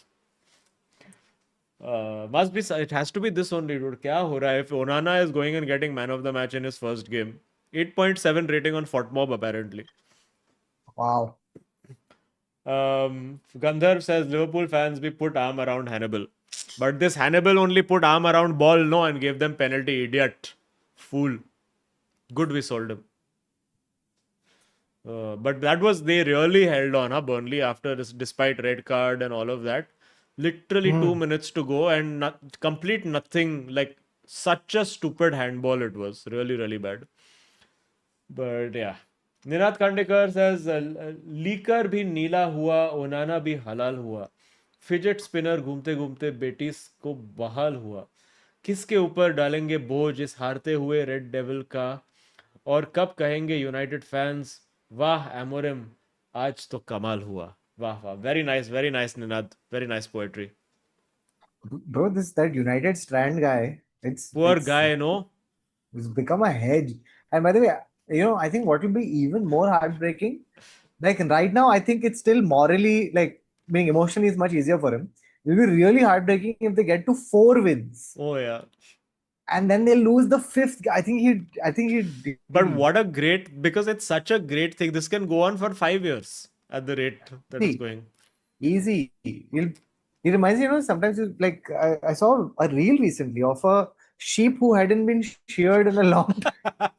Must be. It has to be this only, dude. क्या हो रहा है? If Onana is going and getting man of the match in his first game, 8.7 rating on Fortmob apparently. Wow. Gandharv says Liverpool fans be put arm around Hannibal, but this Hannibal only put arm around Ball, no, and gave them penalty. Idiot, fool. Good, we sold him. But that was, they really held on, huh, Burnley, after this, despite red card and all of that. Literally 2 minutes to go and complete nothing. Like, such a stupid handball it was. Really, really bad. But yeah. Ninat Kandekar says, liquor भी नीला हुआ, ओनाना भी हलाल हुआ, fidget spinner घूमते घूमते Betis को बहाल हुआ, किसके ऊपर डालेंगे बोझ इस हारते हुए रेड डेविल का, और कब कहेंगे यूनाइटेड फैंस वाह एमोरिम आज तो कमाल हुआ. वाह वाह, very nice Ninad, very nice poetry. Bro, that United Strand guy, Poor guy, no? it's become a hedge. And by the way, I think what will be even more heartbreaking, like right now, I think it's still morally, like being emotionally is much easier for him. It will be really heartbreaking if they get to 4 wins Oh yeah. and then they lose the fifth. I think he. But what a great, because it's such a great thing. This can go on for 5 years at the rate that it's going. Easy. He reminds me, sometimes like I saw a reel recently of a sheep who hadn't been sheared in a long time.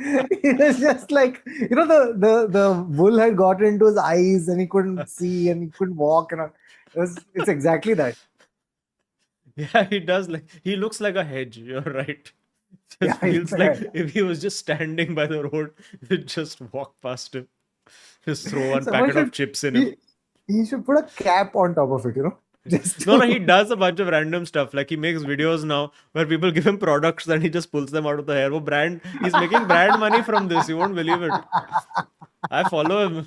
It was just like, the wool had got into his eyes and he couldn't see and he couldn't walk, and it's exactly that. Yeah, he does. Like, he looks like a hedge. You're right. Yeah, Just feels like if he was just standing by the road, you'd just walk past him, just throw one Someone packet of should chips in him. he should put a cap on top of it, just No, to- he does a bunch of random stuff. Like, he makes videos now where people give him products and he just pulls them out of the hair. He's making brand money from this. You won't believe it. I follow him.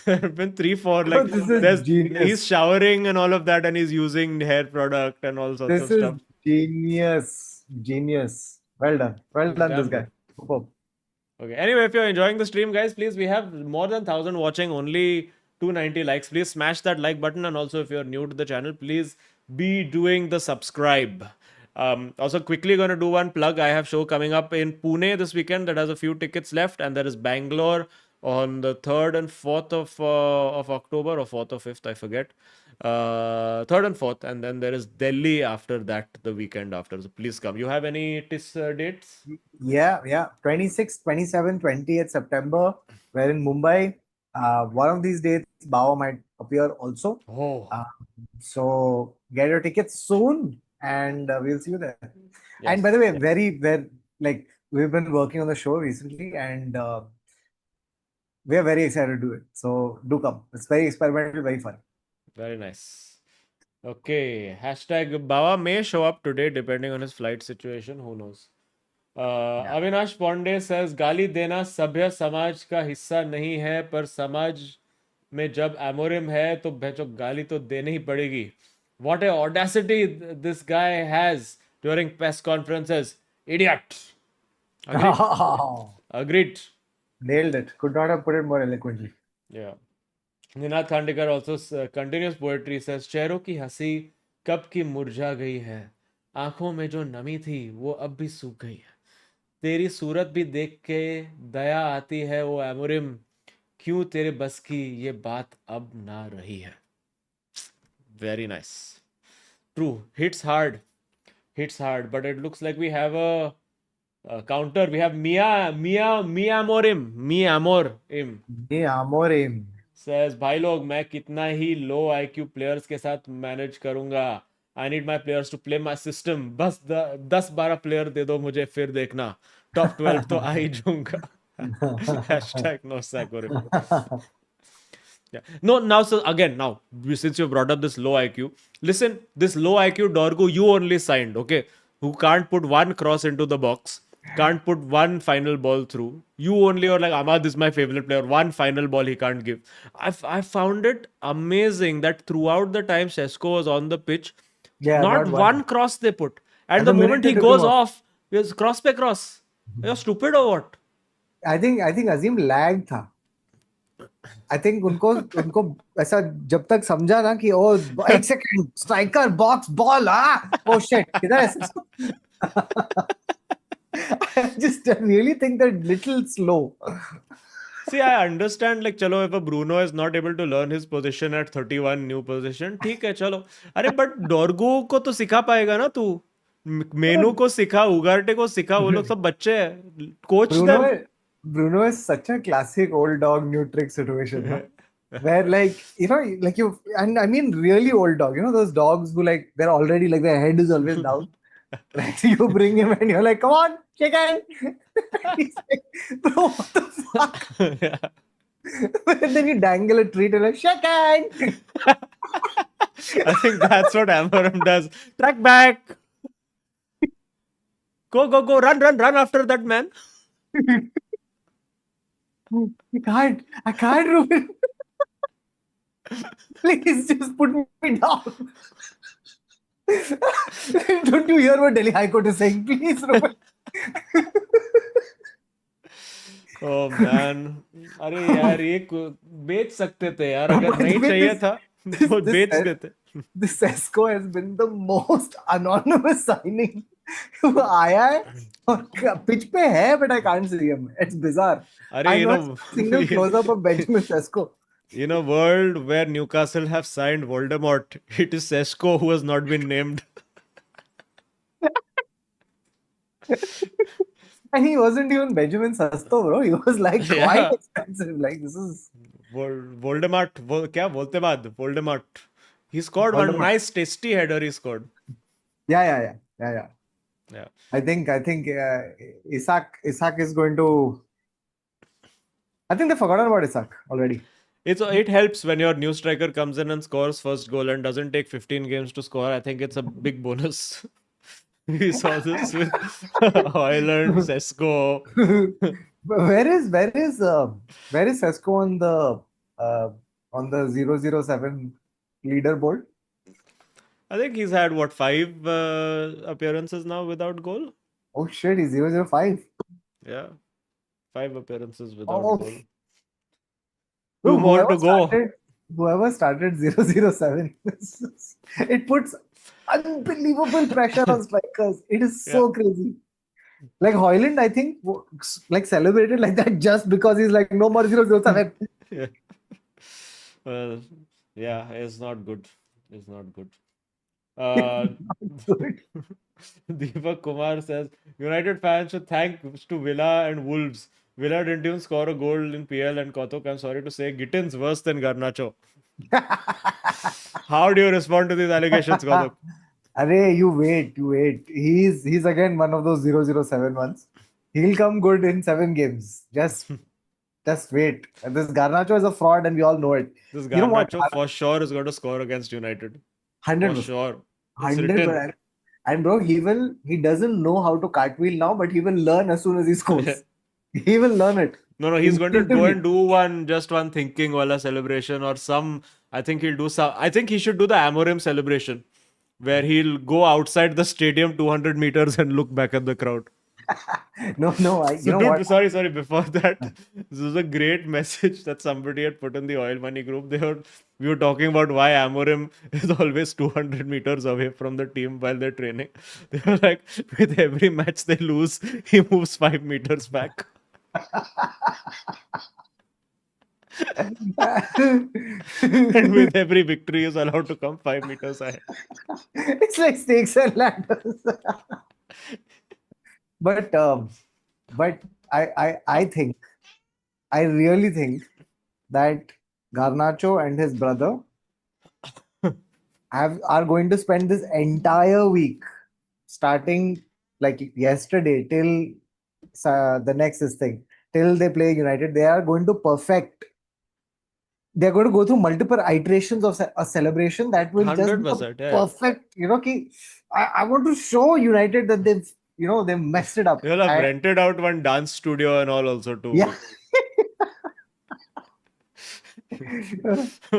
There have been 3-4, like, This is genius. he's showering and all of that, and he's using hair product and all sorts This of is stuff. genius. Well done, this Damn guy. good. Superb. Okay. Anyway, if you're enjoying the stream, guys, please, we have more than 1,000 watching, only 290 likes. Please smash that like button. And also, if you're new to the channel, please be doing the subscribe. Also, quickly going to do one plug. I have show coming up in Pune this weekend that has a few tickets left. And there is Bangalore on the 3rd and 4th of October, or 4th or 5th, I forget. 3rd and 4th. And then there is Delhi after that, the weekend after. So please come. You have any dates? Yeah. 26th, 27th, 20th September. We're in Mumbai. One of these days, Bawa might appear also. Oh. So get your tickets soon, and we'll see you there. Yes. And by the way, very, very, like, we've been working on the show recently, and We are very excited to do it. So do come. It's very experimental, very fun. Very nice. Okay. Hashtag Baba may show up today depending on his flight situation. Who knows? Yeah. Avinash Pandey says गाली देना सभ्य समाज का हिस्सा नहीं है पर समाज में जब एमोरिम है तो भेचो गाली तो देनी ही पड़ेगी. What a audacity this guy has during press conferences. Idiot. Agreed. Agreed. Nailed it. Could not have put it more eloquently. Yeah. Ninad Khandekar also continuous poetry says चेहरों की हंसी कब की मुरझा गई है आंखों में जो नमी थी वो अब भी सूख गई है तेरी सूरत भी देख के दया आती है वो एमोरिम क्यों तेरे बस की ये बात अब ना रही है. Very nice. True. Hits hard. But it looks like we have a counter. We have Mi Amorim. Hey, Amorim. Says भाई लोग मैं कितना ही लो IQ प्लेयर्स के साथ मैनेज करूंगा. I need my players to play my system. बस 10-12 player दे दो मुझे फिर देखना टॉप 12 तो आ ही जाऊंगा. Hashtag no Sakkorim. Yeah. No, now, so again, now, since you brought up this low IQ, listen, this low IQ Dorgu you only signed, okay? Who can't put one cross into the box, can't put one final ball through. You only are like, Ahmad is my favorite player. One final ball he can't give. I found it amazing that throughout the time Sesko was on the pitch, Yeah, not not one cross they put. And the the moment minute he they took goes him off, it's cross by cross. You're stupid or what? I think Azim lagged था. I think उनको ऐसा जब तक समझा ना कि ओ एक second striker box ball oh shit किधर है. I just really think that little slow. See, I understand, like, chalo, if a Bruno is not able to learn his position at 31 new position, ठीक है, चलो. अरे, but Dorgu को तो सिखा पाएगा ना तू. मेनू को सिखा, उगार्टे को सिखा, वो लोग सब बच्चे हैं. Coach them. Bruno is such a classic old dog, new trick situation. Huh? Where like you, and I mean really old dog, those dogs who like, they're already like their head is always down. Like you bring him and you're like, come on, shake hand. He's like, bro, what the fuck? Yeah. And then you dangle a treat and like, shake hand. I think that's what Amorim does. Track back. Go, run after that man. I can't, Ruben. Please just put me down. Don't you hear what Delhi High Court is saying? Please, Ruben. Oh man. अरे यार ये बेच सकते थे यार अगर नहीं चाहिए था तो बेच देते. This Sesko has been the most anonymous signing. आया है और पिच पे है but I can't see him. It's bizarre. अरे I'm not single close up of Benjamin Sesko. In a world where Newcastle have signed Voldemort, it is Sesko who has not been named. And he wasn't even Benjamin Sesko, bro. He was like quite expensive. Like this is Voldemort. क्या Voldemort. He scored one nice tasty header. He scored. Yeah. Yeah. I think Isak is going to. I think they've forgotten about Isak already. It helps when your new striker comes in and scores first goal and doesn't take 15 games to score. I think it's a big bonus. We saw this with Hoyland, Sesko. Where is Sesko on the 007 leaderboard? I think he's had 5 appearances now without goal. Oh shit, he's 005. Yeah, 5 appearances without goal. 2 more to go. Whoever started 007, it puts unbelievable pressure on strikers. It is so crazy. Like Hoyland, I think, like celebrated like that just because he's like, no more 007. Yeah. Well, yeah, it's not good. Deepak Kumar says, United fans should thank to Villa and Wolves. Villa didn't even score a goal in PL and Kothok, I'm sorry to say, Gittins worse than Garnacho. How do you respond to these allegations, Kothok? Arey, you wait. He's again one of those 007 ones. He'll come good in 7 games. Just Just wait. This Garnacho is a fraud, and we all know it. This You know what? Garnacho for sure is going to score against United. For 100%. sure. It's written. 100%. And bro, he doesn't know how to cartwheel now, but he will learn as soon as he scores. He will learn it No, he's going to go instinctively. and do just one thinking wala celebration or some. I think he'll do some. I think he should do the Amorim celebration where he'll go outside the stadium 200 meters and look back at the crowd. No, you So, know dude, what? sorry. Before that, this was a great message that somebody had put in the Oil Money group. We were talking about why Amorim is always 200 meters away from the team while they're training. They were like, with every match they lose, he moves 5 meters back. And with every victory, he's allowed to come 5 meters ahead. It's like snakes and ladders. But I think, I really think that Garnacho and his brother are going to spend this entire week, starting like yesterday till the next this thing, till they play United. They are going to perfect. They're going to go through multiple iterations of a celebration that will just be a 100%. Yeah. perfect. I want to show United that they've messed it up. You'll have rented out one dance studio and all also too. Yeah.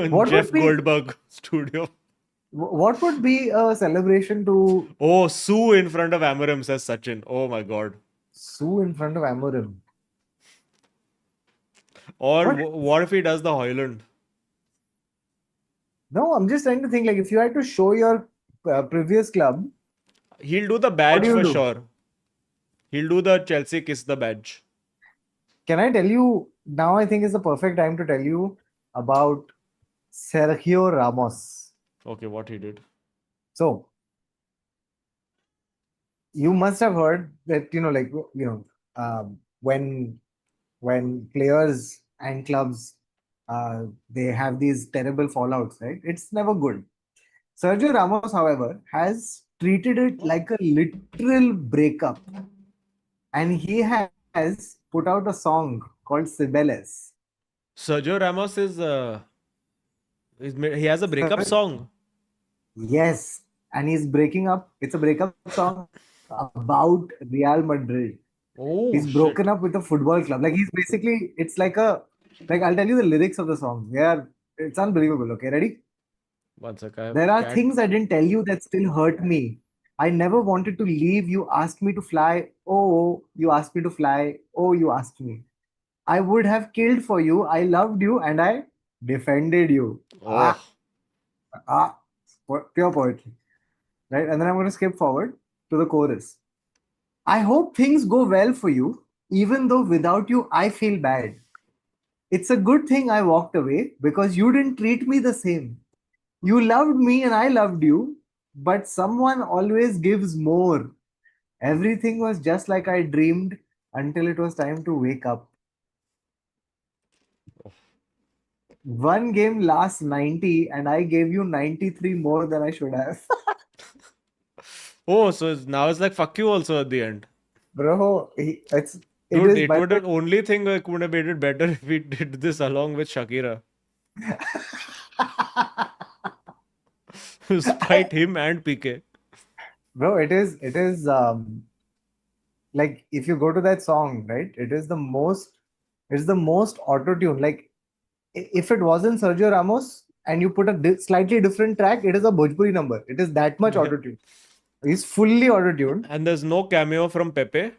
What Jeff would be- Goldberg studio. What would be a celebration to Oh, Sue in front of Amorim, says Sachin. Oh my God. sue in front of Amorim? Or What? what if he does the Hoyland? No, I'm just trying to think, like, if you had to show your previous club, He'll do the badge do you for do? sure. He'll do the Chelsea kiss the badge. can I tell you now? I think is the perfect time to tell you about Sergio Ramos. Okay, what he did. So, you must have heard that, when players and clubs they have these terrible fallouts, right? It's never good. Sergio Ramos, however, has treated it like a literal breakup, and he has put out a song called Cibeles. Sergio Ramos he has a breakup song. Yes, and he's breaking up. It's a breakup song about Real Madrid. Oh, He's broken up with a football club. Like, it's like I'll tell you the lyrics of the song. It's unbelievable. Okay, ready? One sec. There are things I didn't tell you that still hurt me. I never wanted to leave. You asked me to fly. Oh, you asked me to fly. Oh, you asked me. I would have killed for you. I loved you and I defended you. Oh. Pure poetry. Right? And then I'm going to skip forward to the chorus. I hope things go well for you, even though without you, I feel bad. It's a good thing I walked away because you didn't treat me the same. You loved me and I loved you, but someone always gives more. Everything was just like I dreamed until it was time to wake up. One game lasts 90 and I gave you 93 more than I should have. Oh, so now it's like fuck you also at the end. Bro, it would have only thing that would have made it better if we did this along with Shakira. Spite him and PK. Bro, it is like, if you go to that song, right? It's the most auto-tune. Like, if it wasn't Sergio Ramos and you put a slightly different track, it is a Bhojpuri number. It is that much auto-tune. He's fully auto-tuned. And there's no cameo from Pepe.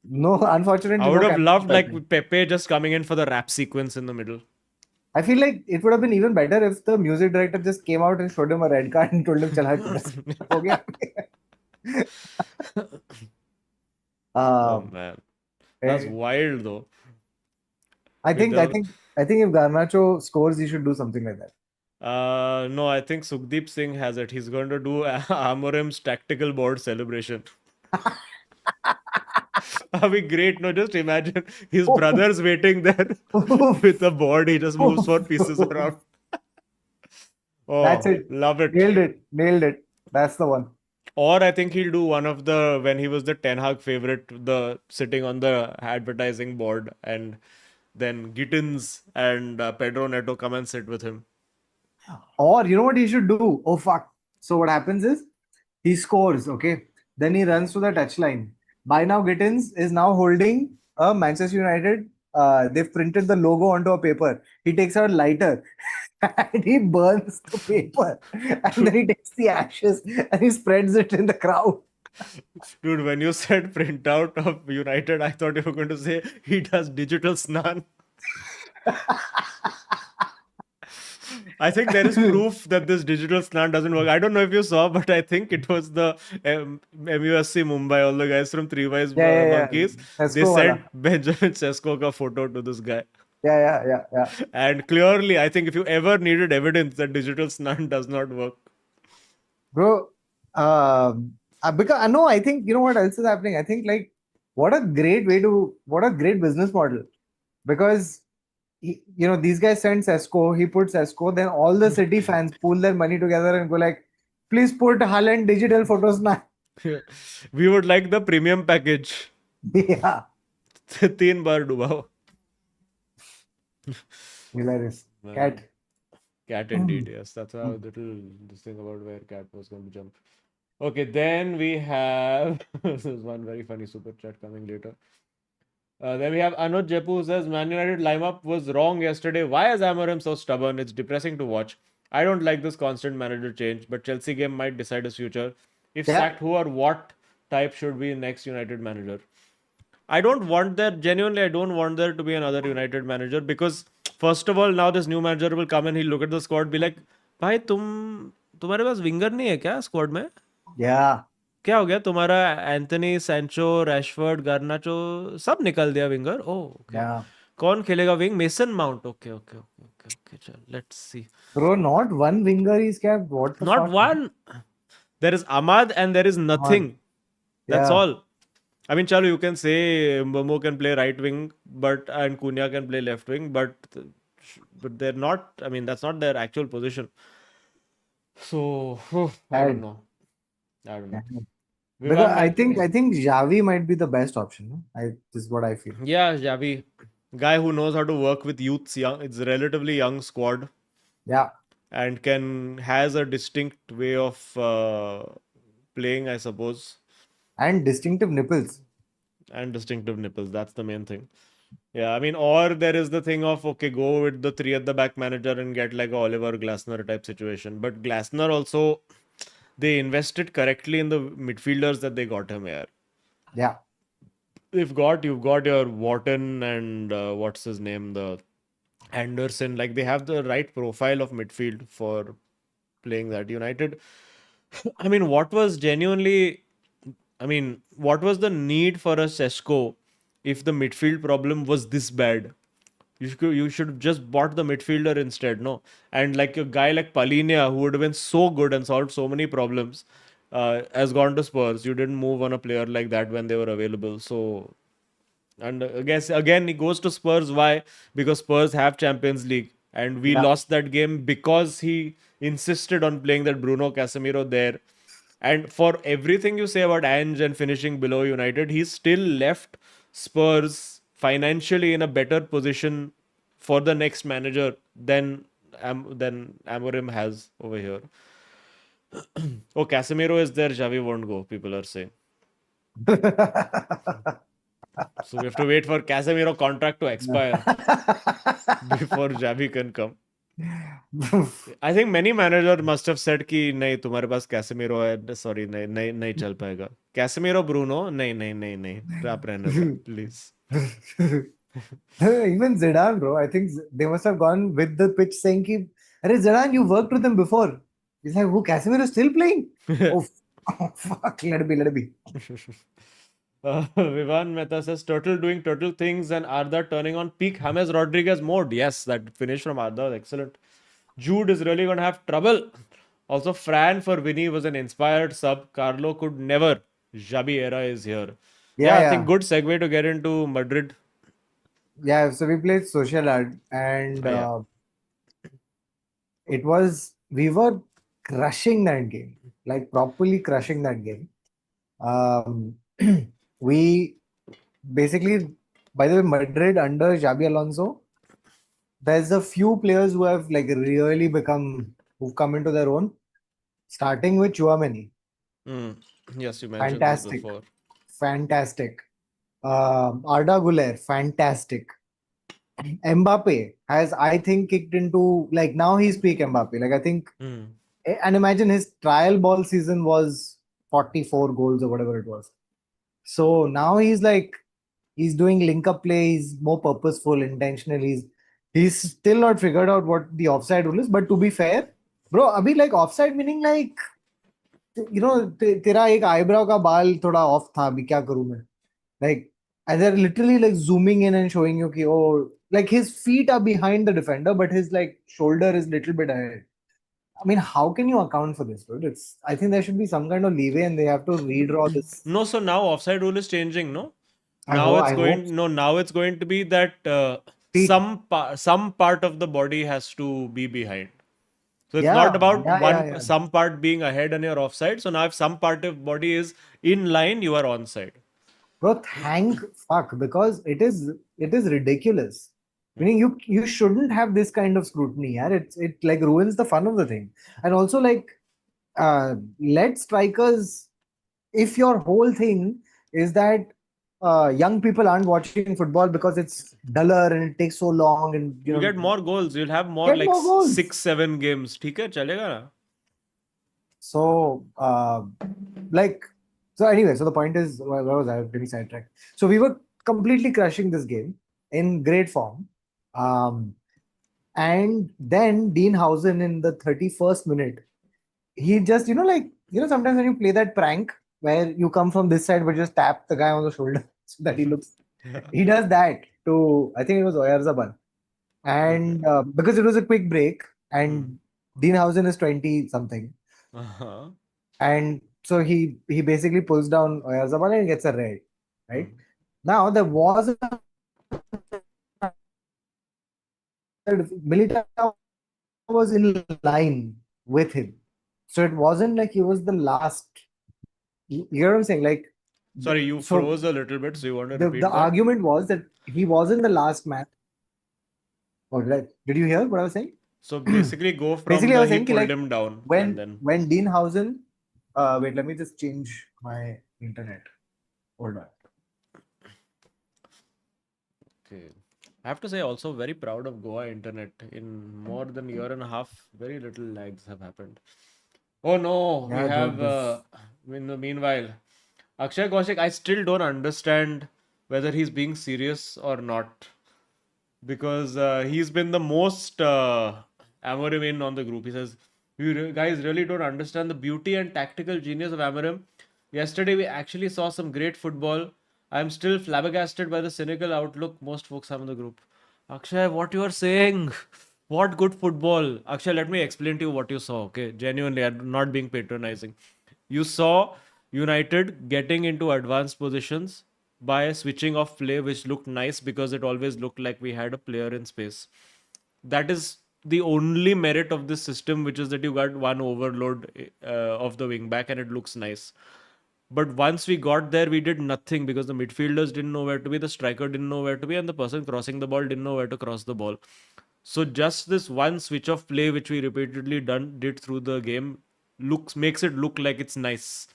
No, unfortunately. I would have loved Pepe. like Pepe just coming in for the rap sequence in the middle. I feel like it would have been even better if the music director just came out and showed him a red card and told him, "Chal, oh man, that's wild though. I think if Garnacho scores, he should do something like that. No, I think Sukhdeep Singh has it. He's going to do Amorim's tactical board celebration. That'd be great. No, just imagine his brother's waiting there with the board. He just moves 4 pieces around. Oh, that's it. Love it. Nailed it. That's the one. Or I think he'll do one of when he was the Ten Hag favorite, the sitting on the advertising board and then Gittins and Pedro Neto come and sit with him. Or you know what he should do? Oh fuck. So what happens is he scores, okay? Then he runs to the touchline. By now, Gittins is now holding a Manchester United. They've printed the logo onto a paper. He takes out a lighter and he burns the paper. And then he takes the ashes and he spreads it in the crowd. Dude, when you said printout of United, I thought you were going to say he does digital snan. I think there is proof that this digital snan doesn't work. I don't know if you saw, but I think it was the MUSC Mumbai, all the guys from Three Wise Monkeys. They Sesko sent wala. Benjamin Sesko ka photo to this guy. Yeah. And clearly, I think if you ever needed evidence that digital snan does not work. Bro, because I know, I think, you know what else is happening? I think, like, what a great business model. Because, these guys send Sesko, he puts Sesko, then all the City fans pool their money together and go like, please put Haaland digital photos now. We would like the premium package. Yeah. 3 bar डुबाओ. Hilarious. Cat. Cat indeed, yes. That's a little this thing about where cat was going to jump. Okay, then we have this is one very funny super chat coming later. Then we have Anuj Jepu who says Man United lineup was wrong yesterday. Why is Amorim so stubborn? It's depressing to watch. I don't like this constant manager change, but Chelsea game might decide his future. If sacked, who or what type should be next United manager? I don't want there, genuinely, I don't want there to be another United manager because, first of all, now this new manager will come and he'll look at the squad, be like, भाई तुम्हारे पास winger नहीं है क्या squad में? Yeah. क्या हो गया तुम्हारा एंथनी, सैंचो, रैशफोर्ड, गार्नाचो सब निकल दिया विंगर? ओह, Yeah. कौन खेलेगा विंग? Mason mount. ओके, चल, let's see. Bro, not one winger is kept. What the Not fuck? one. There is Ahmad and there is nothing. That's Yeah. all. I mean, Chalu, you can say Mbomo can play right wing, and Cunha can play left wing, but they're not. I mean, that's not their actual position. So I don't know. Because I think Xavi might be the best option. No? This is what I feel. Yeah, Xavi, guy who knows how to work with youths. Young, it's a relatively young squad. Yeah. And has a distinct way of playing, I suppose. And distinctive nipples. That's the main thing. Yeah, I mean, or there is the thing of, okay, go with the 3 at the back manager and get like a Oliver Glasner type situation. But Glasner also, they invested correctly in the midfielders that they got him here. Yeah. You've got your Wharton and what's his name, the Anderson. Like, they have the right profile of midfield for playing that. United, I mean, what was the need for a Sesko if the midfield problem was this bad? You should have just bought the midfielder instead, no? And like a guy like Palinia, who would have been so good and solved so many problems, has gone to Spurs. You didn't move on a player like that when they were available. So, and I guess again he goes to Spurs. Why? Because Spurs have Champions League, and we lost that game because he insisted on playing that Bruno Casemiro there. And for everything you say about Ange and finishing below United, he's still left Spurs financially in a better position for the next manager than Amorim has over here. Oh, Casemiro is there, Xavi won't go, people are saying. So we have to wait for Casemiro contract to expire before Xavi can come. I think many managers must have said कि नहीं तुम्हारे पास Casemiro है, sorry नहीं चल पाएगा. Casemiro, Bruno, नहीं आप रहने दो, please. Even Zidane, bro. I think they must have gone with the pitch saying कि अरे Zidane, you worked with him before. He's like, who, Casemiro still playing? Oh fuck, let it be. Vivan Mehta says Turtle doing turtle things and Arda turning on peak James Rodriguez mode. Yes, that finish from Arda was excellent. Jude is really going to have trouble. Also, Fran for Vinny was an inspired sub. Carlo could never. Xabi era is here. Yeah, I think good segue to get into Madrid. Yeah, so we played Social Art and we were crushing that game, like properly crushing that game. We basically by the way, Madrid under Xabi Alonso, there's a few players who have like really who've come into their own, starting with Chouameni. Yes, you mentioned this Fantastic. before. Fantastic. Arda Güler, fantastic. Mbappe has, I think, kicked into like now he's peak Mbappe. Like I think, Hmm. and imagine his trial ball season was 44 goals or whatever it was. So now he's doing link up play. He's more purposeful, intentional. He's still not figured out what the offside rule is. But to be fair, bro, abhi like offside meaning like तेरा एक eyebrow का बाल थोड़ा off था अभी क्या करूं मैं like and they're literally like zooming in and showing you कि oh like his feet are behind the defender but his like shoulder is little bit ahead. I mean, how can you account for this, dude? I think there should be some kind of leeway and they have to redraw this. No, so now offside rule is changing, no? I hope Now it's going to be that feet. some part of the body has to be behind. So it's not Yeah, about yeah. some part being ahead and you're offside. So now if some part of body is in line, you are onside. Bro, thank fuck because it is ridiculous. Meaning you shouldn't have this kind of scrutiny, yeah. It like ruins the fun of the thing. And also like let strikers, if your whole thing is that young people aren't watching football because it's duller and it takes so long and You'll get more goals. You'll have more get like more goals. 6-7 games. ठीक है चलेगा ना? So, like, so anyway, so the point is, where was I? Really sidetracked. So we were completely crushing this game in great form. And then Dean Housen in the 31st minute, he just, sometimes when you play that prank where you come from this side but just tap the guy on the shoulder so that he does that to, I think it was Oyarzabal. Okay. And because it was a quick break Hmm. and Dean Housen is 20 something. Uh-huh. And so he basically pulls down Oyarzabal and gets a red, right? Hmm. Now there was a Militao was in line with him. So it wasn't like he was the last. You hear what I'm saying? Like, Sorry, you so froze a little bit. So you want to the repeat that? argument was that he wasn't the last man. Or did you hear what I was saying? So basically, go from Basically, I the was he saying pulled like him down and when then. when Dean Housen, wait, let me just change my internet. Hold on. Okay. I have to say, also very proud of Goa internet. In more than a year and a half, very little lags have happened. Oh no, we Yeah, have. dude, this. In the meanwhile, Akshay Kaushik, I still don't understand whether he's being serious or not because he's been the most Amorim in on the group. He says, "You guys really don't understand the beauty and tactical genius of Amorim. Yesterday, we actually saw some great football. I'm still flabbergasted by the cynical outlook most folks have in the group." Akshay, what you are saying? What good football? Akshay, let me explain to you what you saw, okay? Genuinely, I'm not being patronizing. You saw United getting into advanced positions by switching off play, which looked nice because it always looked like we had a player in space. That is the only merit of this system, which is that you got one overload of the wing back and it looks nice. But once we got there, we did nothing because the midfielders didn't know where to be, the striker didn't know where to be, and the person crossing the ball didn't know where to cross the ball. So just this one switch of play, which we repeatedly did through the game, makes it look like it's nice.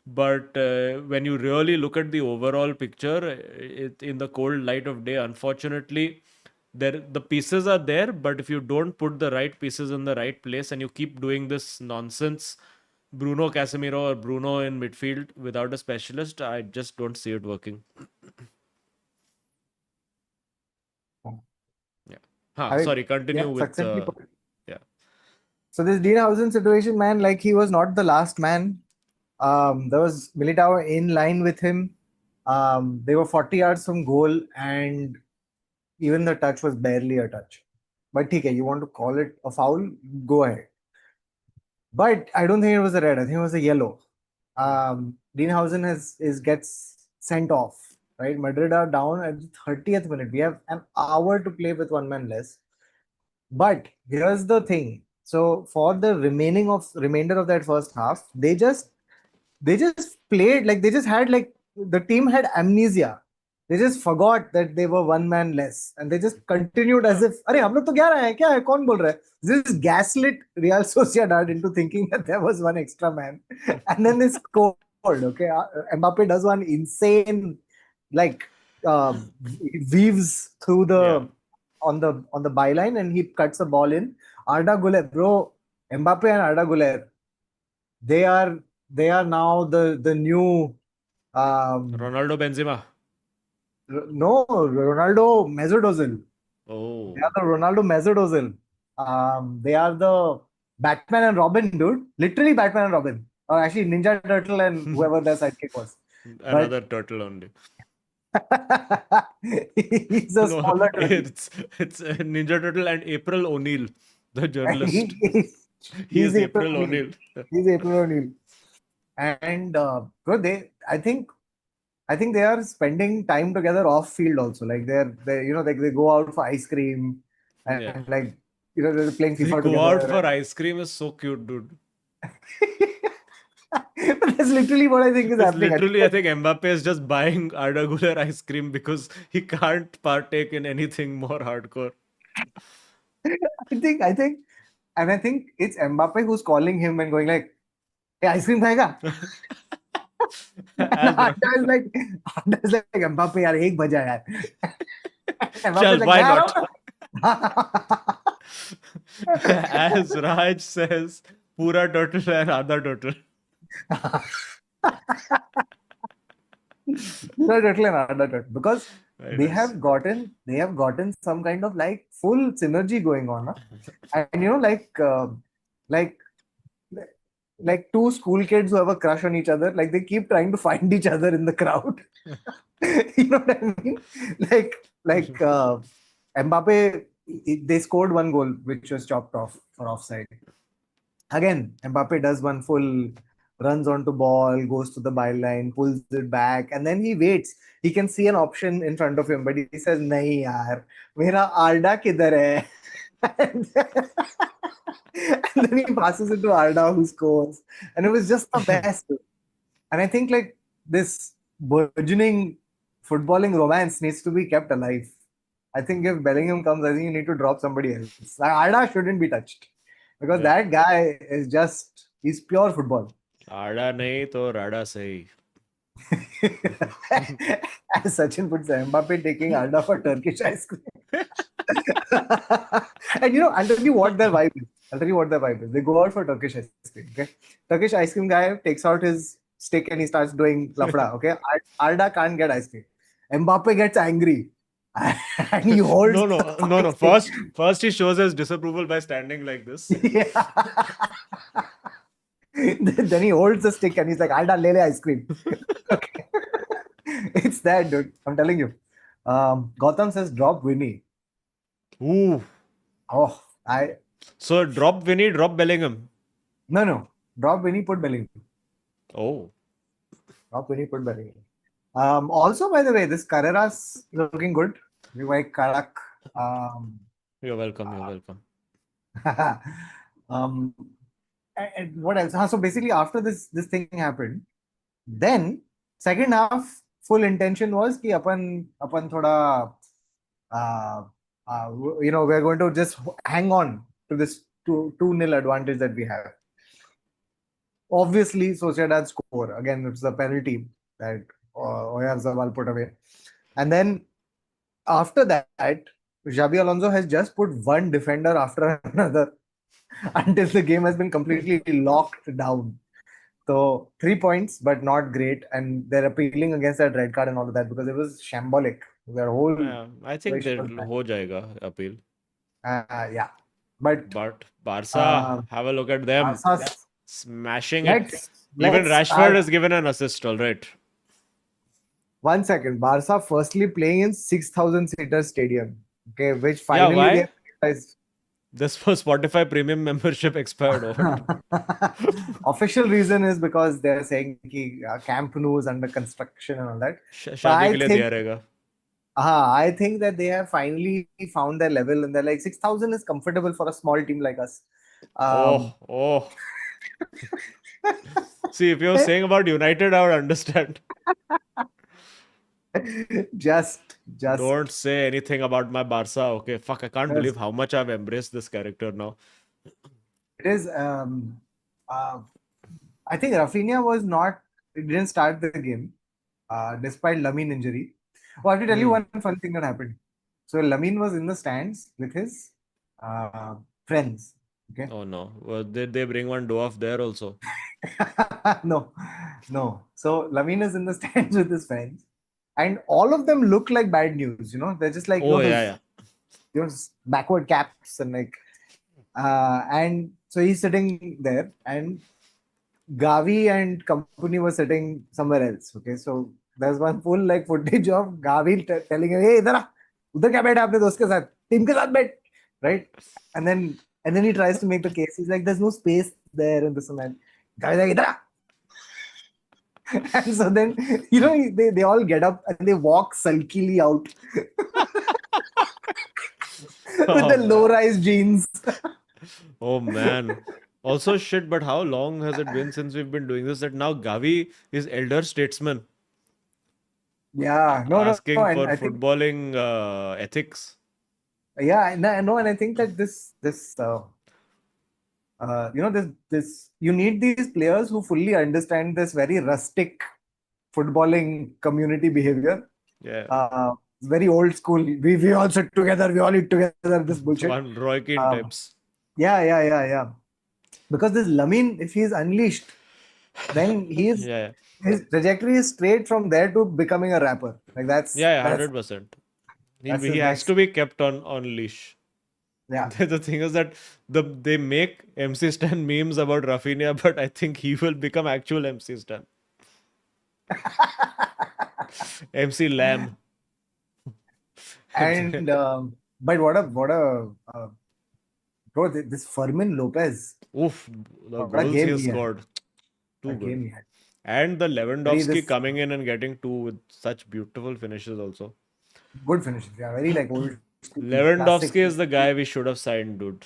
But when you really look at the overall picture, in the cold light of day, unfortunately, the pieces are there. But if you don't put the right pieces in the right place and you keep doing this nonsense, Bruno Casemiro or Bruno in midfield without a specialist, I just don't see it working. Yeah. I mean, Sorry. Continue yeah, with successfully put. yeah. So this Dean Housen situation, man, like he was not the last man. There was Militao in line with him. They were 40 yards from goal, and even the touch was barely a touch. But okay, you want to call it a foul? Go ahead. But I don't think it was a red. I think it was a yellow. Dean Housen gets sent off. Right, Madrid are down at the 30th minute. We have an hour to play with one man less. But here's the thing. So for the remainder of that first half, they just played like they just had like the team had amnesia. they just forgot that they were one man less, and they just continued as if, "अरे हम लोग तो 11 हैं, क्या है? कौन बोल रहा है?" This gaslit Real Sociedad into thinking that there was one extra man, and then they scored. Okay, Mbappe does one insane, like, he weaves through the on the byline, and he cuts the ball in. Arda Güler, bro, Mbappe and Arda Güler, they are now the new Ronaldo Benzema. no, Ronaldo Mesut Ozil. Oh. They are the Ronaldo Mesut Ozil. They are the Batman and Robin, dude. Literally Batman and Robin. Or actually Ninja Turtle and whoever their sidekick was. Another turtle only. He's a No, smaller turtle. it's Ninja Turtle and April O'Neil, the journalist. He's April O'Neil. He's April O'Neil. And bro, I think they are spending time together off field also. Like they like they go out for ice cream and like they're playing They FIFA go together. out for ice cream is so cute, dude. That's literally what I think is happening. Literally, I think Mbappe is just buying Arda Güler ice cream because he can't partake in anything more hardcore. I think it's Mbappe who's calling him and going like, "Hey, ice cream खाएगा?" Arda is like Mbappe यार 1 बजा यार. Chal, Mbappe's why "मैं आ not? रहा हूँ." As Raj says, pura turtle and Arda turtle. Because they have gotten some kind of like full synergy going on, huh? And like two school kids who have a crush on each other, like they keep trying to find each other in the crowd. You know what I mean? Like Mbappe, they scored 1 goal which was chopped off for offside. Again, Mbappe does one full, runs onto ball, goes to the byline, pulls it back, and then he waits. He can see an option in front of him, but he says, "Nahi yaar, mera Arda kidhar hai?" And then he passes it to Arda, who scores. And it was just the best. And I think like this burgeoning footballing romance needs to be kept alive. I think if Bellingham comes, I think you need to drop somebody else. Like, Arda shouldn't be touched. Because that guy is he's pure football. Arda nahi to Rada sahi. As Sachin puts it, Mbappe taking Arda for Turkish ice cream. And I'll tell you what their vibe is. They go out for Turkish ice cream. Okay, Turkish ice cream guy takes out his stick and he starts doing lafda. Okay, Arda can't get ice cream. Mbappe gets angry. And he holds no. First he shows his disapproval by standing like this. Yeah. Then he holds the stick and he's like, "Arda, le ice cream." Okay. It's that, dude. I'm telling you. Gautam says drop Winnie. Ooh. Oh, So drop Winnie, drop Bellingham. No. Drop Winnie, put Bellingham. Oh. Drop Winnie, put Bellingham. Also, by the way, this Carrera's looking good. We like Karak. You're welcome. And what else? So basically, after this thing happened, then second half full intention was कि अपन थोड़ा we're going to just hang on to this 2-0 advantage that we have. Obviously, Sociedad score again. It's a penalty that Oyarzabal put away, and then after that, Xabi Alonso has just put one defender after another until the game has been completely locked down. So 3 points, but not great, and they're appealing against that red card and all of that because it was shambolic. Their whole I think they'll ho jayega appeal. Yeah, but Barca, have a look at them. Smashing it. Even Rashford has given an assist, all right. 1 second. Barca firstly playing in 6,000 seater stadium. Okay, which finally they realized. This for Spotify premium membership expired over. Official reason is because they're saying Camp Nou is under construction and all that. I think that they have finally found their level and they're like 6,000 is comfortable for a small team like us. See, if you're saying about United, I would understand. Just Don't say anything about my Barca. Okay, fuck, I can't believe just how much I've embraced this character now. it is. Uh, I think Rafinha was not. It didn't start the game, despite Lamine injury. Oh, I have to tell you Hmm. one fun thing that happened. So Lamine was in the stands with his uh, friends. Okay. Oh no. Well, did they bring one dwarf there also? No, no. So Lamine is in the stands with his friends, and all of them look like bad news. They're just like Oh yeah, those yeah. backward caps and like and so he's sitting there, and Gavi and company were sitting somewhere else. Okay, so there's one full like footage of Gavi telling him, "Hey, इधर आ, उधर क्या बैठा आपने दोस्त के साथ, team के साथ बैठ," right? And then he tries to make the case. He's like, "There's no space there," and this and that. Gavi's like, "इधर आ." And so then they all get up and they walk sulkily out with Oh the man. low-rise jeans. Oh man. Also shit, but how long has it been since we've been doing this that now Gavi is elder statesman Yeah, no, no, no, asking and for I think footballing ethics? yeah, no, and I think that this you need these players who fully understand this very rustic footballing community behavior. Yeah. Very old school. We all sit together, we all eat together. This bullshit. One Roy Keane Um, types. yeah. Because this Lamine, if he's unleashed, then Yeah, yeah. his trajectory is straight from there to becoming a rapper. Like that's Yeah, yeah, that's 100%. that's He his has next. to be kept on leash. Yeah. The thing is that they make MC Stan memes about Rafinha, but I think he will become actual MC Stan. MC Lamb. And but what a bro, this Fermin Lopez, Oof, the what a goals he game has he had. scored. A Too good. game he had. And the Very Lewandowski this coming in and getting two with such beautiful finishes also. good finishes. Yeah, very like old school classic. Lewandowski is the guy we should have signed, dude.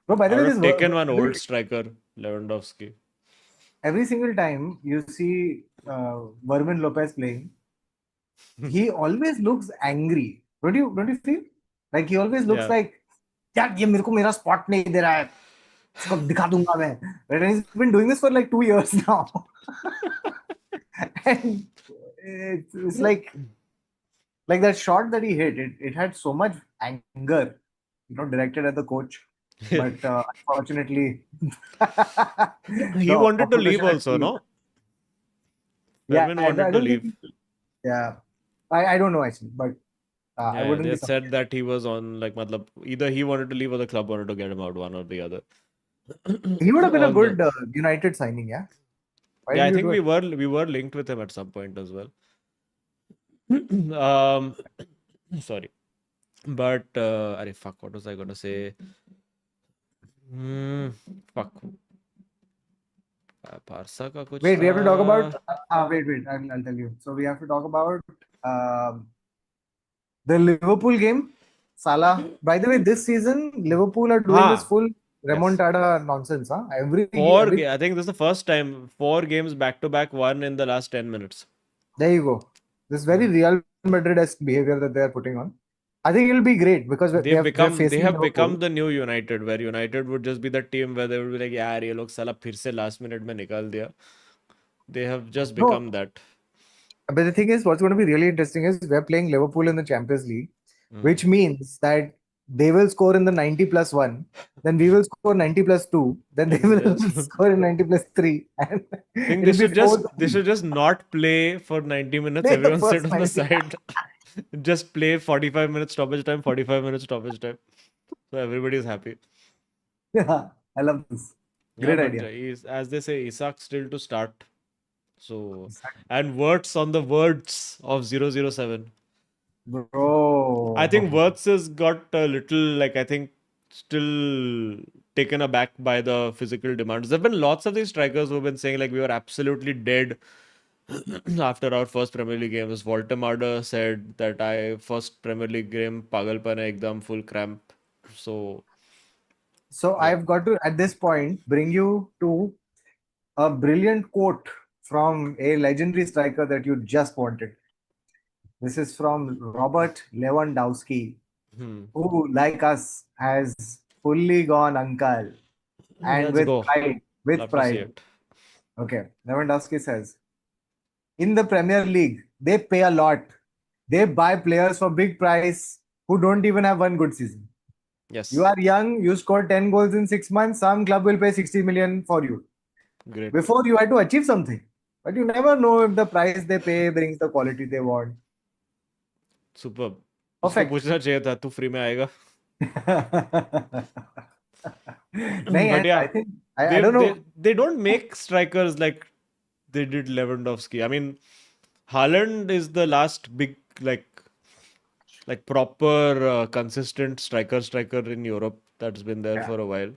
Bro, by the I way, would have taken one old every, striker, Lewandowski. every single time you see Fermin Lopez playing, he always looks angry. Don't you feel? Like he always looks Yeah. like, यार ये मेरे को मेरा spot नहीं दे रहा है, इसको दिखा दूंगा मैं. Right? And he's been doing this for like 2 years now. And it's like that shot that he hit, it had so much anger, directed at the coach. But unfortunately, He the wanted to leave opposition also, actually, no? yeah, Fermin I wanted to don't leave. think, yeah, I don't know actually, but I Yeah, wouldn't they be said surprised. that he was on like matlab, either he wanted to leave or the club wanted to get him out, one or the other. He would have been a All the good United signing, yeah. Why Yeah, did I you think do it? we were linked with him at some point as well. um sorry. But अरे fuck, what was I gonna say? Hmm, fuck. पारसा का कुछ Wait, we था. have to talk about. Wait, I'll tell you. So we have to talk about um, the Liverpool game. Salah. By the way, this season Liverpool are doing this हाँ, full yes. remontada nonsense. Huh? Every I think this is the first time 4 games back to back won in the last 10 minutes. there you go. This very Hmm. Real Madrid-esque behavior that they are putting on. I think it'll be great because they're They facing have Liverpool. become the new United, where United would just be the team where they would be like, यार ये लोग साला फिर से last minute में निकाल दिया. They have just No, become that. but the thing is, what's going to be really interesting is we're playing Liverpool in the Champions League, Hmm. which means that they will score in the 90 plus one, then we will score 90 plus two, then they will I score in 90 plus three, and think it'll be 4. they should just not play for 90 minutes. Play the Everyone sit first on the 90. side. Just play 45 minutes stoppage time, 45 minutes stoppage time. So everybody is happy. Yeah, I love this. Yeah, Great but idea. as they say, Isak still to start. So, and words on the words of 007. I think Bro. Wirtz has got a little, like, I think, still taken aback by the physical demands. There have been lots of these strikers who have been saying, like, we were absolutely dead after our first Premier League games. Voltemade said that I first Premier League game, pagalpan hai, ekdam full cramp. So, So yeah. I've got to, at this point, bring you to a brilliant quote from a legendary striker that you just wanted. This is from Robert Lewandowski, Hmm. who, like us, has fully gone uncle and Let's with go. pride. With Love to see pride. it. Okay. Lewandowski says, in the Premier League, they pay a lot. They buy players for big price who don't even have one good season. You Yes. are young, you score 10 goals in 6 months, some club will pay 60 million for you. Great. Before you had to achieve something. But you never know if the price they pay brings the quality they want. Superb. उसको Perfect. पूछना चाहिए था, तू free में आएगा? नहीं, But and I yeah, think I they don't know. they they don't make strikers like they did Lewandowski. I mean, Haaland is the last big like proper consistent striker in Europe that's been there Yeah. for a while.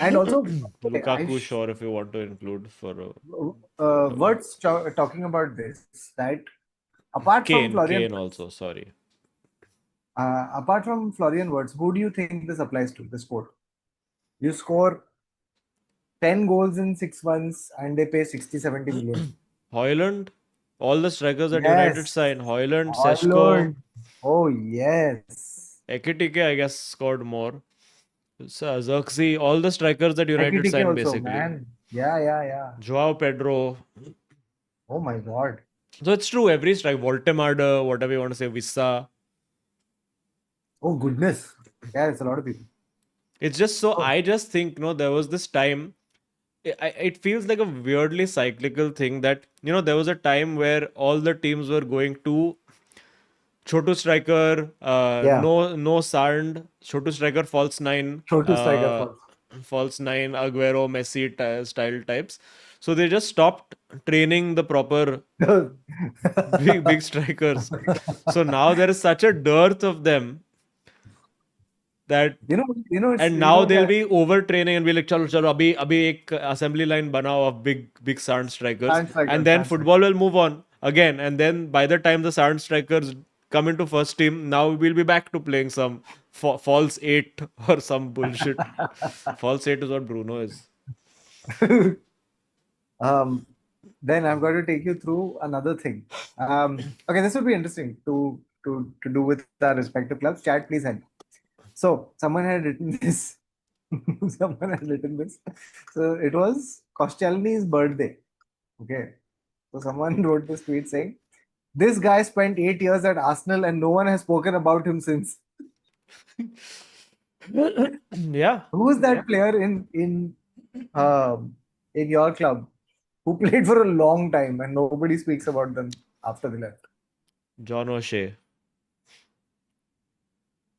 And also, okay, Lukaku, sure, if you want to include for words talking about this that Kane also. Sorry. Apart from Florian Wirtz, who do you think this applies to? The sport. You score 10 goals in 6 months and they pay 60, 70 million. Hoyland, all the strikers that United Yes. signed, Hoyland, Oh Sesko, Lord. Oh yes. Ekitike, I guess, scored more. Xerxes, all the strikers that United Ekitike signed also, basically. man. Yeah, yeah, yeah. Joao Pedro. Oh my God. So it's true, every strike, Voltemade, whatever you want to say, Vissa. Oh goodness. Yeah, it's a lot of people. It's just so, Oh, I just think, there was this time, it feels like a weirdly cyclical thing that, there was a time where all the teams were going to Chotu striker, yeah. no Sand, Chotu striker, false nine, Chotu striker first. false nine, Aguero, Messi style types. So they just stopped training the proper big strikers. So now there is such a dearth of them that, It's and now they'll be overtraining and be like, chalo, chalo, abhi ek assembly line banao of big sound strikers. Sand striker, And then sand striker. football will move on again. And then by the time the sound strikers come into first team, now we'll be back to playing some false eight or some bullshit. False eight is what Bruno is. um, then I'm going to take you through another thing. Okay, this will be interesting to do with our respective clubs. Chat, please help. So someone had written this. Someone had written this. So it was Koscielny's birthday. Okay. So someone wrote this tweet saying, "This guy spent 8 years at Arsenal and no one has spoken about him since." Yeah. Who is that player in your club who played for a long time and nobody speaks about them after they left? John O'Shea.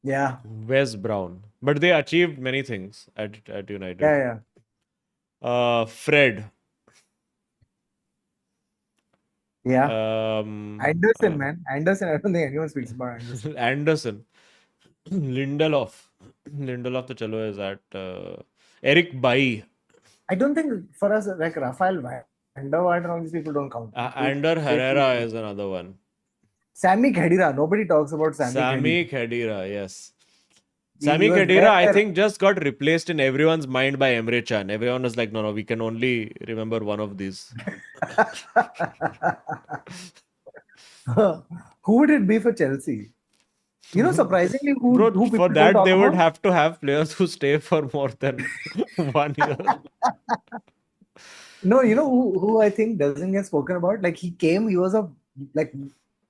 Yeah. Wes Brown. But they achieved many things at United. Yeah, yeah. Fred. Yeah. Anderson, man. Anderson. I don't think anyone speaks about Anderson. Anderson. Lindelof. Lindelof the chalo is at Eric Bailly. I don't think for us, like Rafael Van der Vaart and all these people don't count. Ander Herrera is another one. Sammy Khedira. Nobody talks about Sammy Khedira, yes. He Sammy was Khedira, I there. think, just got replaced in everyone's mind by Emre Can. Everyone was like, no, we can only remember one of these. Who would it be for Chelsea? Surprisingly, Bro, who for people don't that, talk they would about? have to have players who stay for more than 1 year. No, who I think doesn't get spoken about? Like he was a like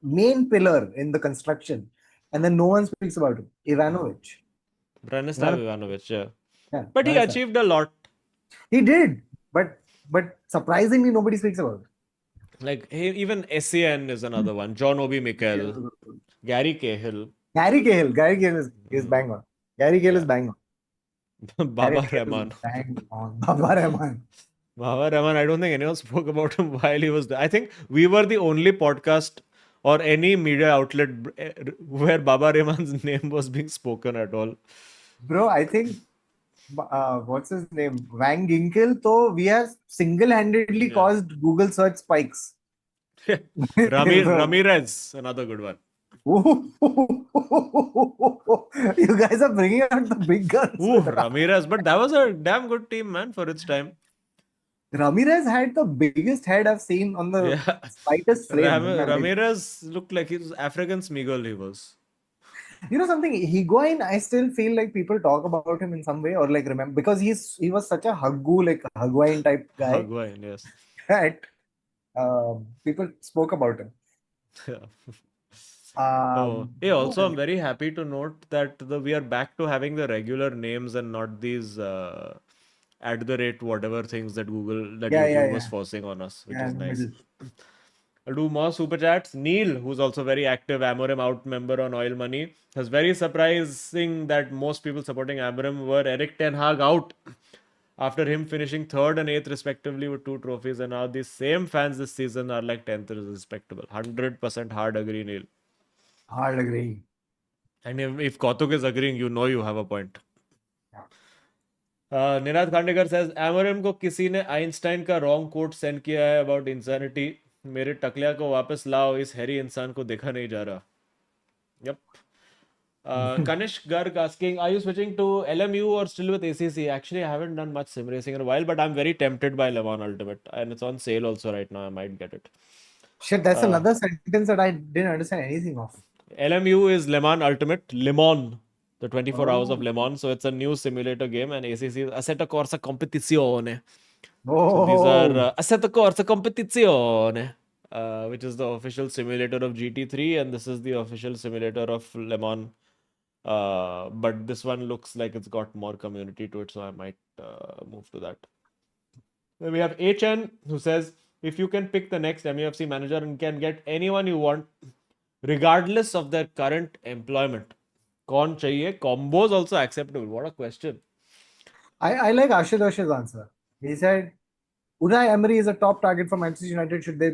main pillar in the construction, and then no one speaks about him. Ivanovic. Branislav Ivanovic, yeah. Yeah, But he Branislav. achieved a lot. He did, but surprisingly nobody speaks about it. Like even SAN is another one. John Obi Mikel, Gary Cahill, Gary Cahill is bang on. Gary Cahill is bang on. Baba Gary Cahill is Rahman. bang on. Baba Rahman. Baba Rahman, I don't think anyone spoke about him while he was there. I think we were the only podcast or any media outlet where Baba Rahman's name was being spoken at all. Bro, I think what's his name? Wang Ginkel, though we have single-handedly caused Google search spikes. Ramirez, another good one. You guys are bringing out the big guns. Ramirez, but that was a damn good team, man, for its time. Ramirez had the biggest head I've seen on the Yeah. slightest frame in my life. Ramirez looked like he was African Smeagol, he was. You know something, Higuain, I still feel like people talk about him in some way or like remember because he was such a Haggu, like Higuain type guy Hagwine, yes. that people spoke about him. Yeah. Oh, Um, hey, who also, else? I'm very happy to note that we are back to having the regular names and not these at the rate whatever things that Yeah, yeah, YouTube was yeah, forcing on us, which yeah, is in the nice. middle. I'll do more super chats. Neil, who's also very active Amorim out member on Oil Money, was very surprising that most people supporting Amorim were Eric Ten Hag out after him finishing third and eighth respectively with 2 trophies, and now these same fans this season are like 10th respectable. 100% hard agree, Neil. Hard agree. And if Kautuk is agreeing, you know you have a point. Yeah. Ninad Khandekar says Amorim को किसी ने Einstein का wrong coat send किया है about insanity मेरे टकलिया को वापस लाओ इस हैरी इंसान को देखा नहीं जा रहा yep Kanish Garg asking are you switching to LMU or still with ACC actually I haven't done much sim racing in a while but I'm very tempted by Le Mans Ultimate and it's on sale also right now I might get it Shit, that's uh, another sentence that I didn't understand anything of. LMU is Le Mans Ultimate Le Mans the 24 hours of Oh, Le Mans so it's a new simulator game and ACC is Assetto Corsa Competizione. So these are oh, Assetto Corsa Competizione, which is the official simulator of GT3, and this is the official simulator of Le Mans. But this one looks like it's got more community to it, so I might move to that. Then we have HN who says, if you can pick the next MUFC manager and can get anyone you want, regardless of their current employment, कौन चाहिए? Combos also acceptable. What a question. I like Ashutosh's answer. He said, Unai Emery is a top target for Manchester United should they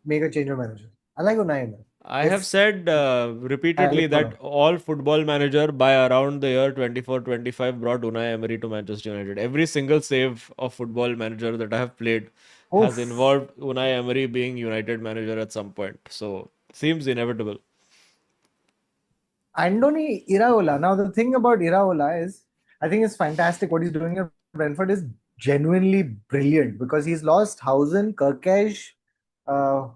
make a change of manager. I like Unai Emery. I have If said I repeatedly look for that him. all football manager by around the year 24-25 brought Unai Emery to Manchester United. Every single save of football manager that I have played has Oof. involved Unai Emery being United manager at some point. So seems inevitable. Andoni Iraola. Now, the thing about Iraola is, I think it's fantastic. What he's doing at Brentford is genuinely brilliant because he's lost Housen, Kirkesh.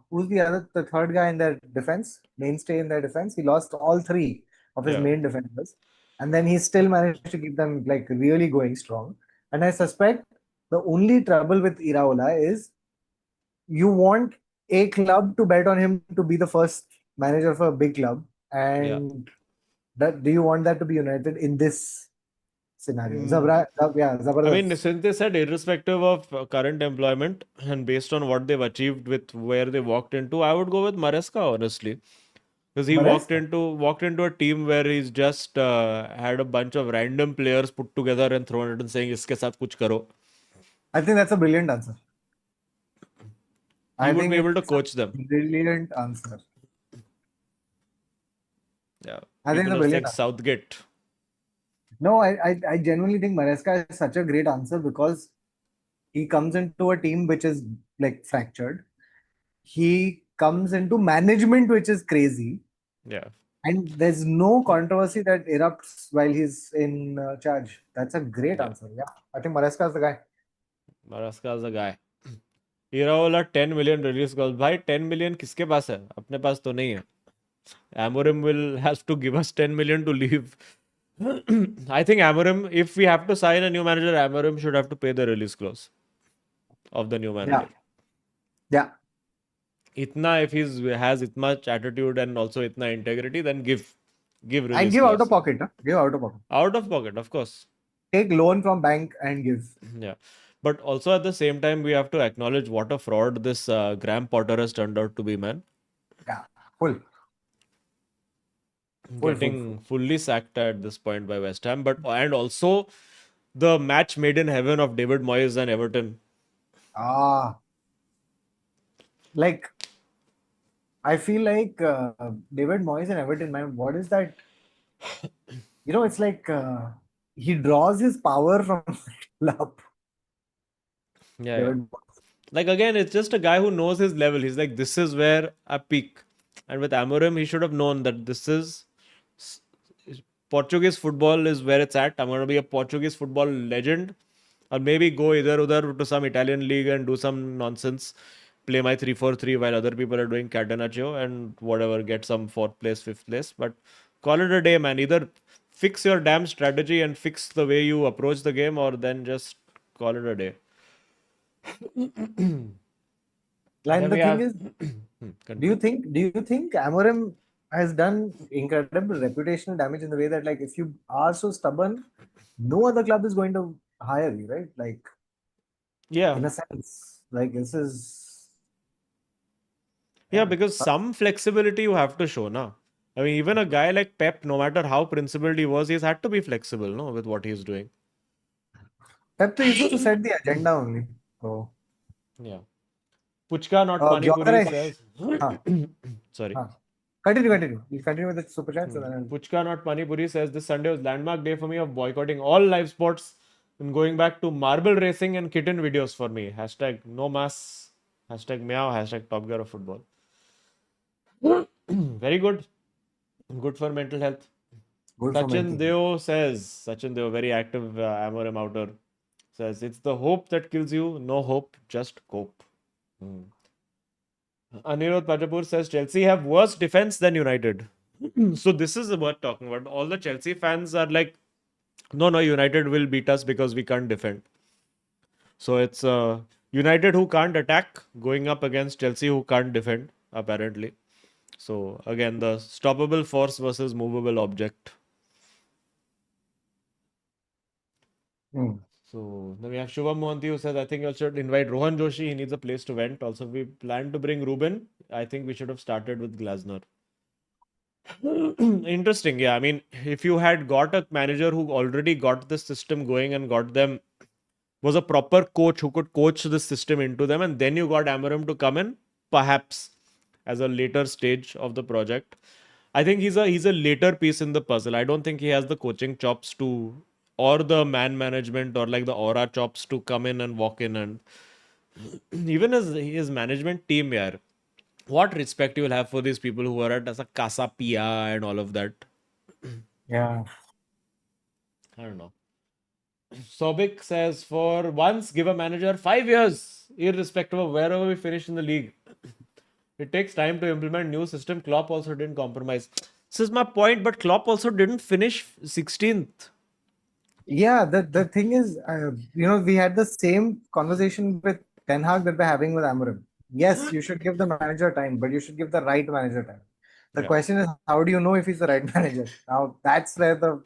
Who's the third guy in their defense, mainstay in their defense? He lost all three of his Yeah. main defenders, and then he still managed to keep them like really going strong. And I suspect the only trouble with Iraola is you want a club to bet on him to be the first manager for a big club, Yeah. and that do you want that to be United in this scenario? Mm, Yeah, I mean, Zabardast. since they said irrespective of current employment and based on what they've achieved with where they walked into, I would go with Maresca, honestly. Because he Maresca. walked into a team where he's just had a bunch of random players put together and thrown it and saying इसके साथ कुछ करो. I think that's a brilliant answer. He I would think be able to it's coach them. a brilliant answer. Yeah, I think it's people a are brilliant saying answer. Southgate. No, I genuinely think Maresca is such a great answer because he comes into a team which is like fractured. He comes into management which is crazy, Yeah, and there's no controversy that erupts while he's in charge. That's a great yeah. answer. Yeah, I think Maresca is the guy. Maresca is a guy. Iraola 10 million release goals. भाई 10 million किसके पास है? अपने पास तो नहीं है. Amorim will has to give us 10 million to leave. I think Amorim, if we have to sign a new manager, Amorim should have to pay the release clause of the new Yeah, manager. yeah. Itna, if he's has it much attitude and also itna integrity, then give And release give out of clause. pocket. Huh? Give out of pocket. Out of pocket, of course. Take loan from bank and give. Yeah. But also at the same time, we have to acknowledge what a fraud this Graham Potter has turned out to be, man. Yeah, full, full. Getting fully sacked at this point by West Ham, but and also the match made in heaven of David Moyes and Everton. Ah, like I feel like David Moyes and Everton, man, what is that? It's like he draws his power from club. Yeah, yeah. David. Like again, it's just a guy who knows his level. He's like, this is where I peak. And with Amorim, he should have known that this is Portuguese football is where it's at. I'm going to be a Portuguese football legend. or maybe go either udhar to some Italian league and do some nonsense, play my 3-4-3 while other people are doing catenaccio and whatever, get some fourth place, fifth place. But call it a day, man. Either fix your damn strategy and fix the way you approach the game, or then just call it a day. Then And the we thing have is, continue. do you think Amorim has done incredible reputational damage in the way that, like, if you are so stubborn, no other club is going to hire you, right? Like, Yeah. in a sense, like this is, Yeah, yeah. because some flexibility you have to show, na. I mean, even a guy like Pep, no matter how principled he was, he's had to be flexible, no, with what he's doing. Pep used to set the agenda only. So, Yeah. Puchka, not Pani Puri Gyotaresh. says. Huh, Sorry. huh. Continue. You continue with the super chats and then Puchka, not Pani Puri says this Sunday was landmark day for me of boycotting all live sports and going back to marble racing and kitten videos for me. Hashtag no mass. Hashtag meow. Hashtag top gear of football. Very good. Good for mental health. good for Sachin mental. Deo says, Sachin Deo, very active Amorim outer, says, it's the hope that kills you. No hope, just cope. Hmm. Anirudh Pajapur says, Chelsea have worse defense than United. So this is worth talking about. All the Chelsea fans are like, no, United will beat us because we can't defend. So it's United who can't attack going up against Chelsea who can't defend, apparently. So again, the stoppable force versus movable object. Hmm. So then we have Shubham Mohanty who says, I think you should invite Rohan Joshi. He needs a place to vent. Also, we plan to bring Ruben. I think we should have started with Glasner. Interesting. Yeah. I mean, if you had got a manager who already got this system going and got them, was a proper coach who could coach this system into them, and then you got Amorim to come in, perhaps as a later stage of the project. I think he's a later piece in the puzzle. I don't think he has the coaching chops to, or the man management, or like the aura chops to come in and walk in, and even his management team, yeah. What respect you will have for these people who are at as a Casa Pia and all of that? Yeah. I don't know. Sobik says, for once, give a manager 5 years, irrespective of wherever we finish in the league. It takes time to implement new system. Klopp also didn't compromise. This is my point, but Klopp also didn't finish 16th. Yeah, the thing is, we had the same conversation with Ten Hag that we're having with Amorim. Yes, you should give the manager time, but you should give the right manager time. The Yeah. question is, how do you know if he's the right manager? Now, that's where the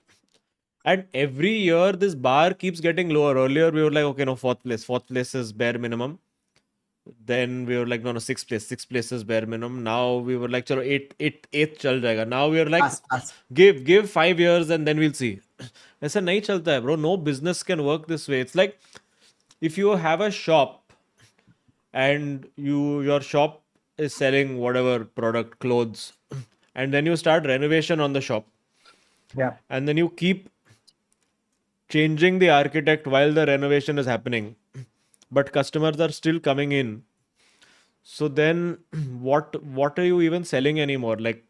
And every year, this bar keeps getting lower. Earlier, we were like, okay, no, fourth place. Fourth place is bare minimum. Then we were like, no, sixth place. Sixth place is bare minimum. Now we were like, chalo, eighth chal jayega. Now we are like, pass. give 5 years and then we'll see. ऐसा नहीं चलता है, bro. No business can work this way. It's like if you have a shop and your shop is selling whatever product, clothes, and then you start renovation on the shop, Yeah. and then you keep changing the architect while the renovation is happening, but customers are still coming in. So then what are you even selling anymore? Like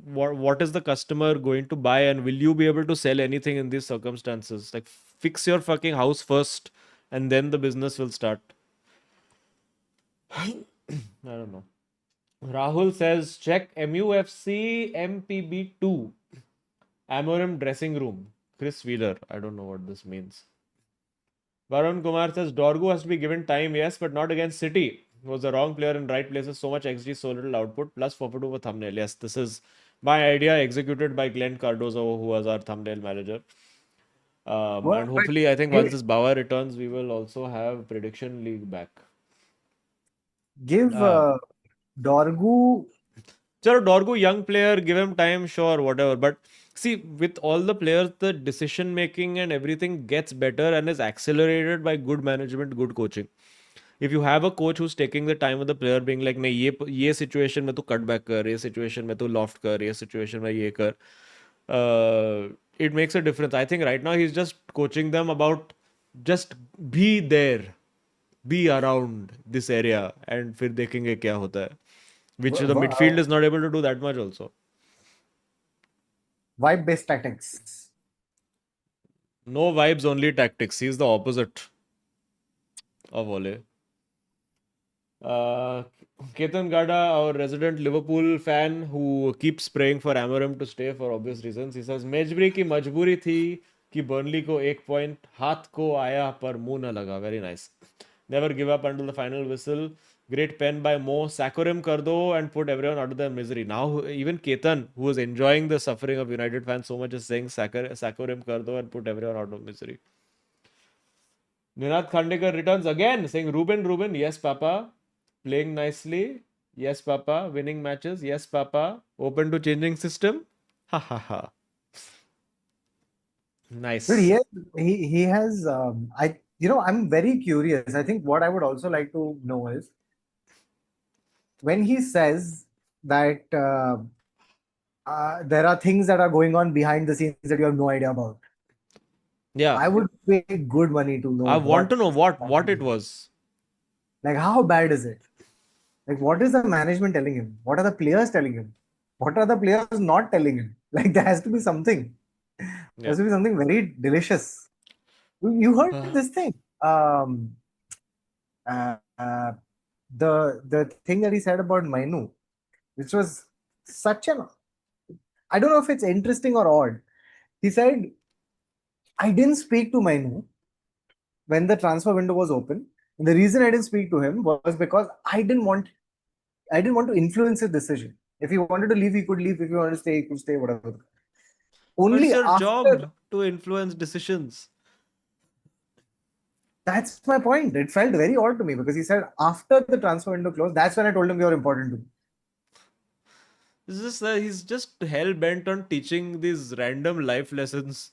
what is the customer going to buy, and will you be able to sell anything in these circumstances? Like fix your fucking house first and then the business will start. I don't know. Rahul says check MUFC MPB2 Amorim dressing room. Chris Wheeler. I don't know what this means. Varun Kumar says Dorgu has to be given time, yes, but not against City. He was the wrong player in right places. So much XG, so little output. Plus 4 for thumbnail. Yes, this is my idea executed by Glen Cardozo, who was our thumbnail manager. Well, And but hopefully, I think once give, this Bauer returns, we will also have Prediction League back. give Uh, Dorgu. Chalo, Dorgu, young player, give him time, sure, whatever. But see, with all the players, the decision making and everything gets better and is accelerated by good management, good coaching. If you have a coach who's taking the time with the player, being like, नहीं ये situation में तू cut back कर, ये situation में तू loft कर, ये situation में ये कर, it makes a difference. I think right now he's just coaching them about just be there, be around this area, and फिर देखेंगे क्या होता है. Which the midfield is not able to do that much also. Vibe based tactics. No vibes, only tactics. He's the opposite of Ole. Uh, Ketan Gada, our resident Liverpool fan who keeps praying for Amorim to stay for obvious reasons. He says, मेजबरी की मजबूरी थी कि Burnley को एक point हाथ को आया पर मुंह न लगा. Very nice. Never give up until the final whistle. Great pen by Mo. SACKORIM कर दो and put everyone out of their misery. Now even Ketan, who was enjoying the suffering of United fans so much, is saying SACKORIM कर दो and put everyone out of misery. Ninad Khandekar returns again saying, Ruben, yes, Papa. Playing nicely. Yes, Papa. Winning matches. Yes, Papa. Open to changing system. Ha ha ha. But Nice. he has I'm very curious. I think what I would also like to know is when he says that there are things that are going on behind the scenes that you have no idea about. Yeah. I would pay good money to know I want what to know what it was. like how bad is it? Like what is the management telling him? What are the players telling him? What are the players not telling him? Like there has to be something. There Yeah. has to be something very delicious. You heard this thing. Um, uh, uh, the thing that he said about Mainu, which was such an I don't know if it's interesting or odd. He said, I didn't speak to Mainu when the transfer window was open. And the reason I didn't speak to him was because I didn't want to influence his decision. If he wanted to leave, he could leave. If he wanted to stay, he could stay, whatever. But it's Only your after job to influence decisions. that's my point. It felt very odd to me because he said after the transfer window closed, that's when I told him you're important to me. He's just hell bent on teaching these random life lessons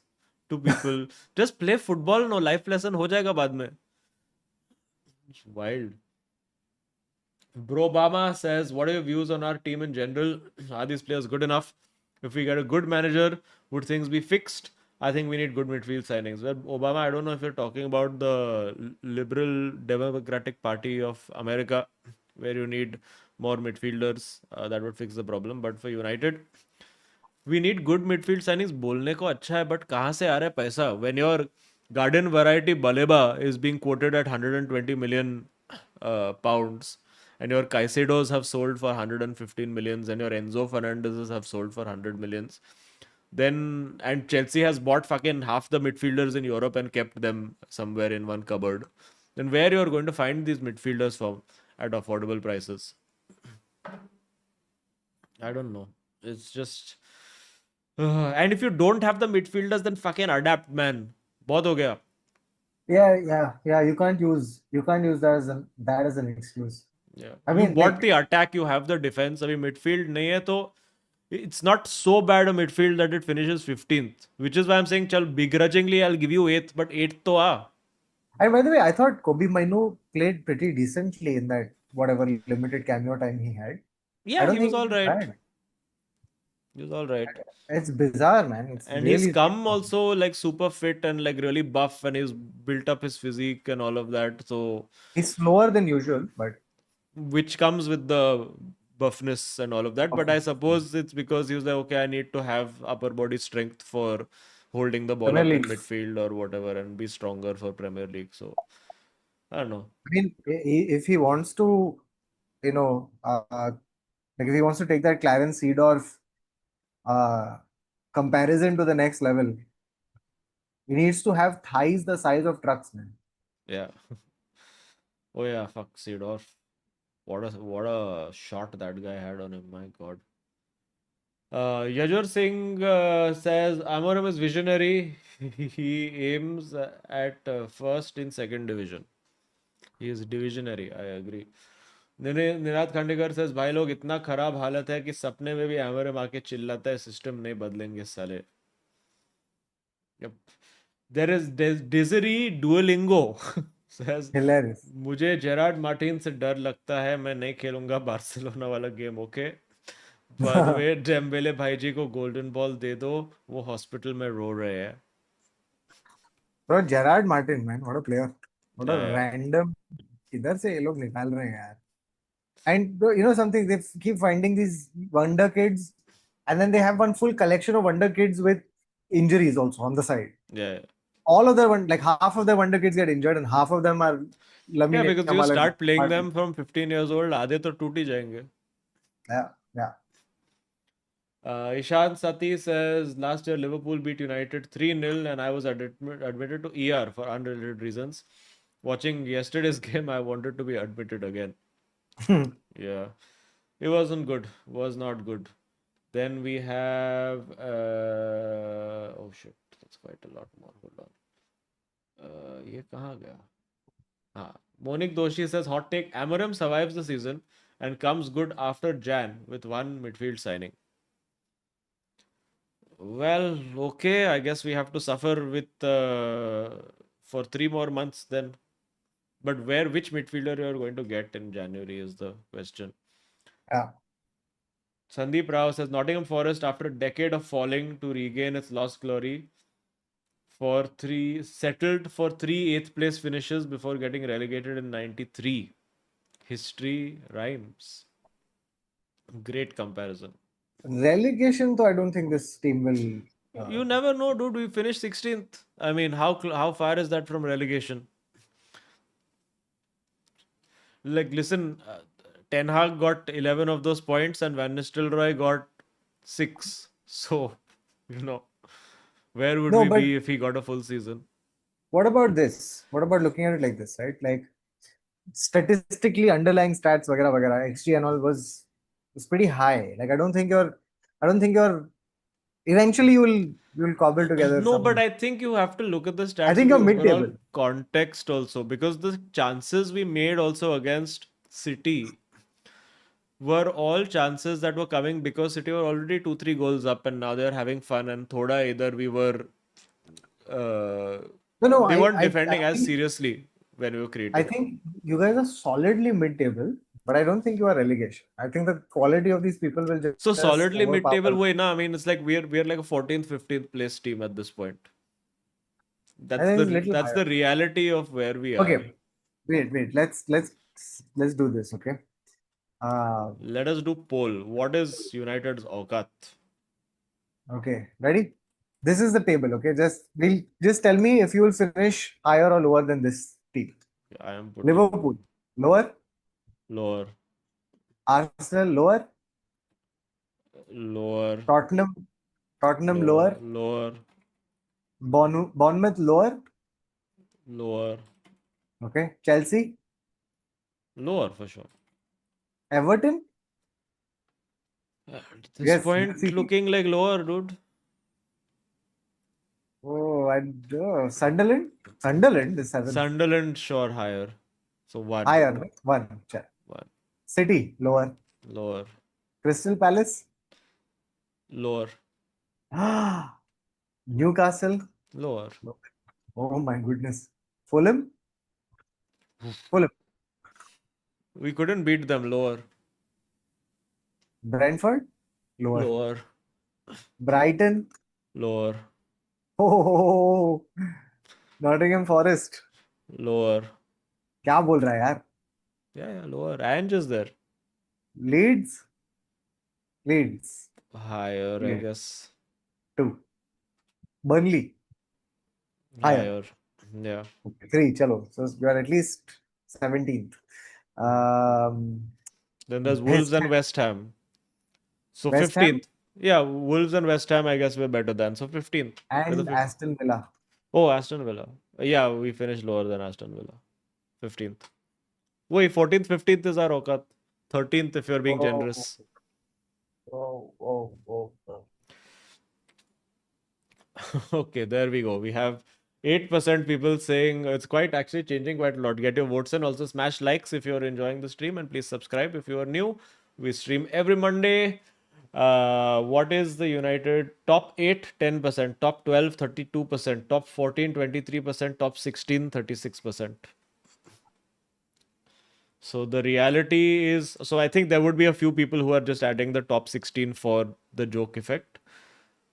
to people. Just play football, no life lesson हो जाएगा बाद में. It's wild. Bro Obama says, what are your views on our team in general? Are these players good enough? If we get a good manager, would things be fixed? I think we need good midfield signings. Well, Obama, I don't know if you're talking about the Liberal Democratic Party of America, where you need more midfielders. That would fix the problem. But for United, we need good midfield signings. बोलने को अच्छा है, but कहाँ से आ रहा है पैसा? When your garden variety Baleba is being quoted at 120 million pounds, and your Caicedos have sold for 115 millions, and your Enzo Fernandezes have sold for 100 millions, then and Chelsea has bought fucking half the midfielders in Europe and kept them somewhere in one cupboard, then where you're going to find these midfielders from at affordable prices? I don't know. It's just and if you don't have the midfielders, then fucking adapt, man. बहुत हो गया. Yeah. You can't use that as an excuse. Yeah. I You mean, bought like the attack, you have the defense. अभी midfield नहीं है तो it's not so bad a midfield that it finishes 15th. Which is why I'm saying, chal, begrudgingly, I'll give you 8th, but 8th to ah. and by the way, I thought Kobe Mainu played pretty decently in that whatever limited cameo time he had. I Yeah, don't he was think he all was right. bad. He was all right. It's bizarre, man. It's And he's really come also like super fit and like really buff, and he's built up his physique and all of that. So, he's slower than usual, but which comes with the buffness and all of that. But I suppose it's because he was like, okay, I need to have upper body strength for holding the ball Premier up in League. midfield or whatever and be stronger for Premier League. So, I don't know. I mean, if he wants to, you know, like if he wants to take that Clarence Seedorf uh, comparison to the next level, he needs to have thighs the size of trucks, man. Yeah. Oh yeah, fuck Seedorf. What a shot that guy had on him, my god. Yajur Singh says Amorim is visionary. He aims at first in second division. He is divisionary, I agree. Ninad Khandekar says भाई लोग इतना खराब हालत है कि सपने में भी Amorim आके चिल्लाता है सिस्टम नहीं बदलेंगे साले. Yep. There is Desiree Duolingo says Hilarious. मुझे जेरार्ड मार्टिन से डर लगता है मैं नहीं खेलूंगा बार्सिलोना वाला game okay by the way Dembélé भाई जी को गोल्डन बॉल दे दो वो हॉस्पिटल में रो रहे हैं. Bro, Gerard Martin, man, what a player. What a Yeah, random. इधर से ये लोग निकाल रहे हैं यार. And something, they keep finding these wonder kids, and then they have one full collection of wonder kids with injuries also on the side. yeah. all of their half of their wonder kids get injured and half of them are Yeah, Lamine because you Yamal and start playing them from 15 years old, आधे तो टूट ही जाएंगे. yeah. Ishan Sati says last year Liverpool beat United 3-0 and I was admitted to ER for unrelated reasons. Watching yesterday's game, I wanted to be admitted again. Yeah, it wasn't good. Was not good. Then we have oh shit, that's quite a lot more. Hold on. ये कहाँ गया? Monique Doshi says hot take: Amorim survives the season and comes good after Jan with one midfield signing. Well, okay, I guess we have to suffer with for 3 more months then. But which midfielder you are going to get in January is the question. Yeah. Sandeep Rao says Nottingham Forest, after a decade of falling to regain its lost glory, settled for 3 8th place finishes before getting relegated in '93. History rhymes. Great comparison. Relegation, though, I don't think this team will. You never know, dude. We finished 16th. I mean, how far is that from relegation? Like, listen, Ten Hag got 11 of those points and Van Nistelrooy got 6. So, where would No, we but be if he got a full season? what about this? What about looking at it like this, right? Like statistically, underlying stats, vagara, XG and all was pretty high. Like I don't think you're. Eventually, you'll cobble together No, but some. I think you have to look at the I stats in think the you're overall mid-table. context also, because the chances we made also against City were all chances that were coming because City were already 2-3 goals up and now they're having fun, and thoda either we were No, they weren't I defending as think seriously when we were I creating. think you guys are solidly mid-table, but I don't think you are relegation. I think the quality of these people will So just solidly mid-table overpower. way, na. I mean, it's like we're like a 14th, 15th place team at this point. I That's think the it's a little that's higher. the reality of where we are. Okay, wait. Let's do this. Okay. Uh, Let us do poll. What is United's Aukat? okay. Ready? This is the table. Okay. Just tell me if you will finish higher or lower than this team. I am putting Liverpool lower, lower, Arsenal lower, lower, Tottenham lower, lower, lower, Bournemouth lower. lower, Okay. Chelsea, lower for sure. Everton. At this Yes, point, City. looking like lower, dude. Oh, and Sunderland. Sunderland is seventh. Sunderland, sure, higher. So one, Higher, right? One. Check. one, City, lower. lower, Crystal Palace. lower, Newcastle. lower. Oh my goodness. Fulham. Fulham. We couldn't beat them. Lower, Brentford. Lower. lower, Brighton. lower, Oh, Nottingham Forest. lower. क्या बोल रहा है यार? Yeah, lower. And just there. Leeds. Leeds. Higher, I Yeah. guess. 2. Burnley. Higher. Higher. Yeah. 3. Chalo. So you are at least 17th. Then there's West Wolves and Ham. West Ham. So West Ham 15th. Yeah, Wolves and West Ham, I guess we're better than. So 15th. We're the and Aston Villa. Oh, Aston Villa. Yeah, we finished lower than Aston Villa. 15th. Wait, 14th, 15th is our Aukat. 13th if you're being Oh, generous. oh. Okay, there we go. We have 8% people saying it's quite actually changing quite a lot. Get your votes in. Also, smash likes if you're enjoying the stream, and please subscribe if you are new. We stream every Monday. What is the United top 8? 10%, top 12, 32%, top 14, 23%, top 16, 36%. So the reality is, so I think there would be a few people who are just adding the top 16 for the joke effect.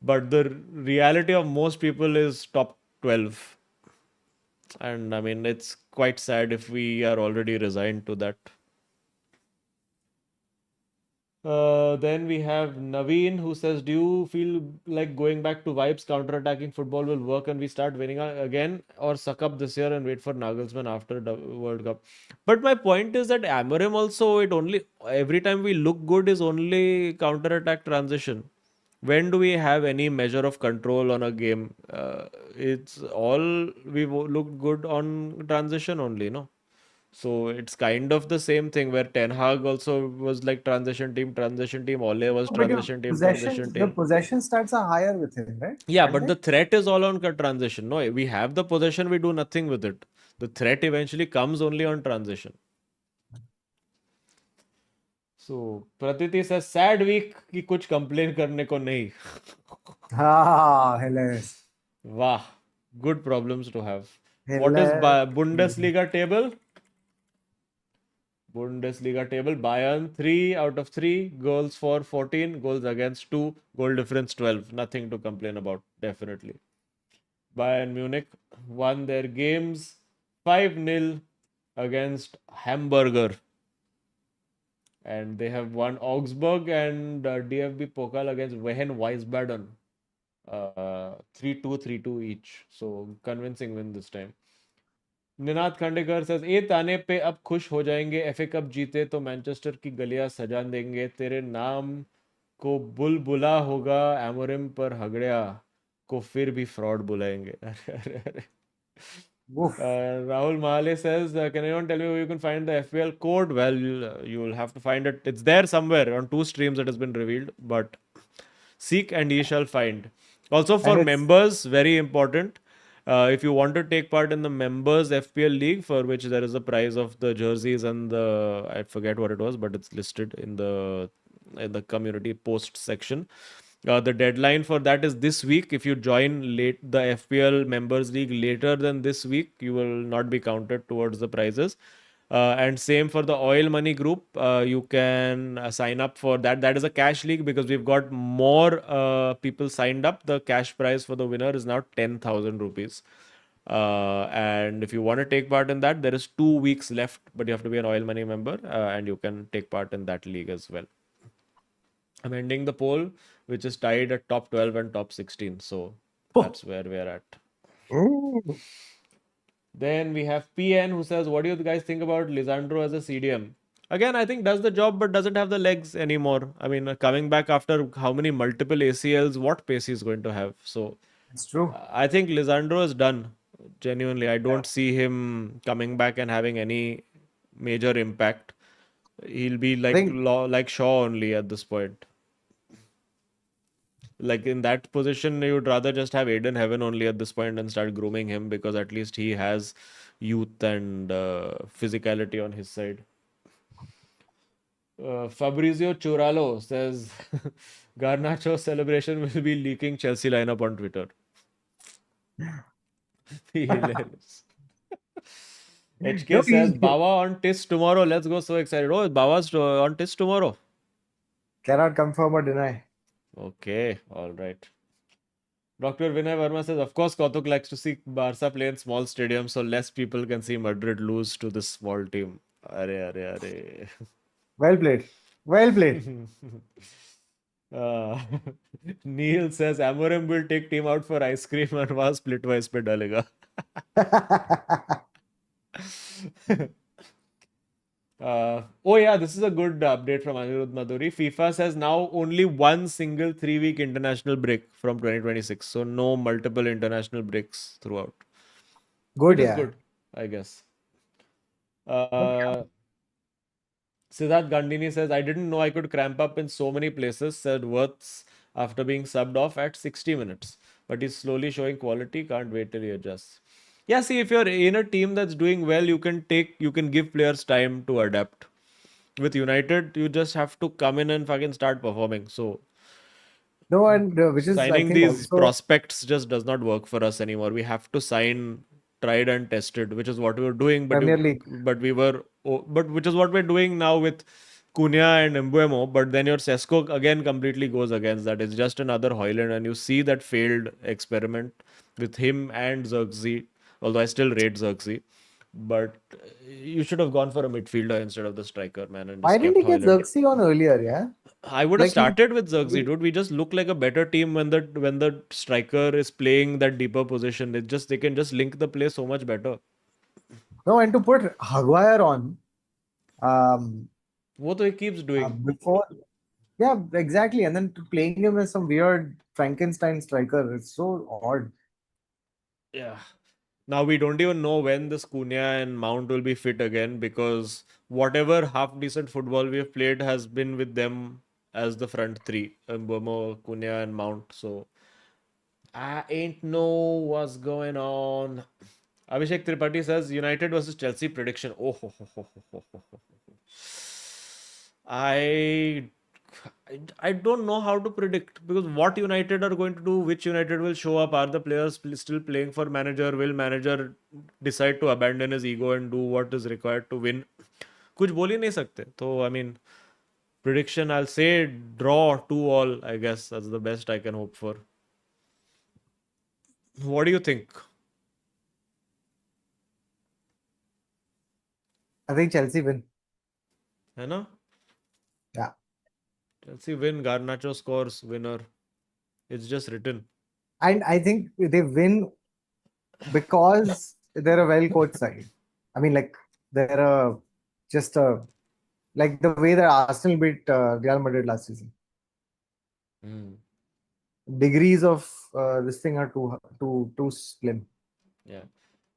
But the reality of most people is top 12. And I mean, it's quite sad if we are already resigned to that. Then we have Naveen who says, "Do you feel like going back to vibes, counter-attacking football will work and we start winning again, or suck up this year and wait for Nagelsmann after the World Cup?" But my point is that Amorim also, it only every time we look good is only counter-attack transition. When do we have any measure of control on a game? It's all we look good on transition only, no? So it's kind of the same thing where Ten Hag also was like transition team. Ole was But your transition your team. possession stats are higher with him, right? Yeah, Aren't but they? the threat is all on transition. No, we have the possession, we do nothing with it. The threat eventually comes only on transition. So Pratiti says, sad week कि कुछ complain करने को नहीं. Ah, hilarious. Wow, good problems to have. What is Hilarious. Bundesliga table? Bundesliga table. Bayern 3 out of 3. Goals for 14. Goals against 2. Goal difference 12. Nothing to complain about, definitely. Bayern Munich won their games 5-0 against Hamburger. And they have won Augsburg and DFB Pokal against Wehen Wiesbaden. 3-2, 3-2 each. So convincing win this time. Ninad Khandekar says, ए ताने पे अब खुश हो जाएंगे, FA cup जीते तो Manchester की गलियां सजा देंगे, तेरे नाम को बुलबुला होगा, एमोरिम पर हगड़िया को फिर भी फ्रॉड बुलाएंगे. अरे. Woof. Rahul Mahale says, can anyone tell me where you can find the FPL code? Well, you'll have to find it. It's there somewhere on 2 streams it has been revealed, but seek and ye shall find. Also for And it's members, very important. If you want to take part in the members FPL league, for which there is a prize of the jerseys and the, I forget what it was, but it's listed in the community post section. The deadline for that is this week. If you join late the FPL members league later than this week, you will not be counted towards the prizes. And same for the oil money group. You can sign up for that. That is a cash league because we've got more people signed up. The cash prize for the winner is now 10,000 rupees. And if you want to take part in that, there is 2 weeks left, but you have to be an oil money member and you can take part in that league as well. I'm ending the poll, which is tied at top 12 and top 16. So that's where we're at. Then we have PN who says, what do you guys think about Lisandro as a CDM? Again, I think does the job but doesn't have the legs anymore. I mean, coming back after how many multiple ACLs, what pace he's going to have. So it's true. I think Lisandro is done. Genuinely, I Yeah. don't see him coming back and having any major impact. He'll be I think like Shaw only at this point. Like in that position, you would rather just have Aiden Heaven only at this point and start grooming him because at least he has youth and physicality on his side. Fabrizio Churalo says Garnacho's celebration will be leaking Chelsea lineup on Twitter. Hilarious. HK no, says Bawa on Tis tomorrow. Let's go. So excited. Oh, Bawa's on Tis tomorrow. cannot confirm or deny. Okay, all right. Dr. Vinay Verma says, of course, Kautuk likes to see Barca play in small stadiums so less people can see Madrid lose to this small team. Are. Well played. Well played. Neil says, Amorim will take team out for ice cream and वहाँ split wise पे डालेगा. Oh yeah, this is a good update from Anirudh Madhuri. FIFA says now only one single 3-week international break from 2026. So no multiple international breaks throughout. Good, Which is yeah. good, I guess. Siddharth Gandini says, I didn't know I could cramp up in so many places, said Worths after being subbed off at 60 minutes. But he's slowly showing quality. Can't wait till he adjusts. Yeah, see, if you're in a team that's doing well, you can give players time to adapt. With United, you just have to come in and fucking start performing. So No, and which is, I signing think, these also prospects just does not work for us anymore. We have to sign tried and tested, which is what we were doing. Premier League. But which is what we're doing now with Cunha and Mbuemo. But then your Sesko again completely goes against that. It's just another Højlund, and you see that failed experiment with him and Xerxes. Although I still rate Xerxes, But you should have gone for a midfielder instead of the striker, man, and Why just didn't kept he get Højlund. Xerxes on earlier? Yeah, I would have like started with Xerxes, dude. We just look like a better team when the striker is playing that deeper position. They can just link the play so much better. no, and to put Haguire on um, What he keeps doing. before, yeah, exactly, and then playing him as some weird Frankenstein striker, it's so odd. Yeah. Now we don't even know when this Cunha and Mount will be fit again because whatever half decent football we have played has been with them as the front three, Mbomo, Cunha, and Mount. So I ain't know what's going on. Abhishek Tripathi says United versus Chelsea prediction. Oh, ho, ho, ho, ho, ho, ho, ho. I I don't know how to predict because what United are going to do, which United will show up, are the players still playing for manager? Will manager decide to abandon his ego and do what is required to win? कुछ बोल ही नहीं सकते. So I mean, prediction I'll say draw 2-2. I guess that's the best I can hope for. What do you think? I think Chelsea win. है ना? Yeah, Chelsea win. Garnacho scores winner. It's just written. and I think they win because they're a well coached side. I mean, like they're just like the way that Arsenal beat Real Madrid last season. Degrees of this thing are too slim. Yeah.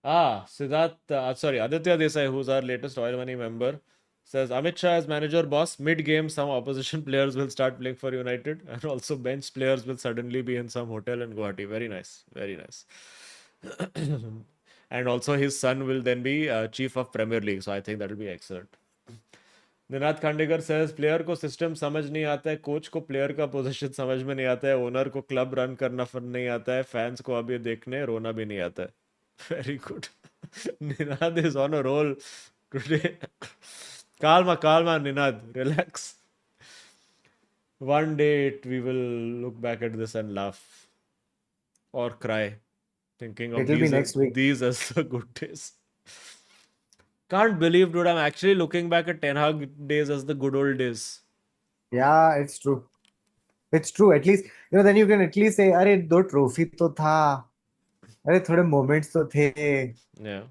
Siddharth, sorry, Aditya Desai, who's our latest Oil Money member, says Amit Shah as manager boss. Mid game, some opposition players will start playing for United, and also bench players will suddenly be in some hotel in Guwahati. Very nice, very nice. And also, his son will then be chief of Premier League, so I think that will be excellent. Ninad Khandekar says player को system समझ नहीं आता है, coach को player का position समझ में नहीं आता है, ओनर को क्लब रन करना नहीं आता है, फैंस को अभी देखने रोना भी नहीं आता है. Very good. Ninad is on a roll today. Calma, calma, Ninad. Relax. One day we will look back at this and laugh or cry, thinking of It'll be next week. these as the good days. Can't believe, dude, I'm actually looking back at Ten Hag days as the good old days. Yeah, it's true. It's true. At least, then you can at least say, अरे दो trophy तो था. अरे थोड़े moments तो थे. Yeah.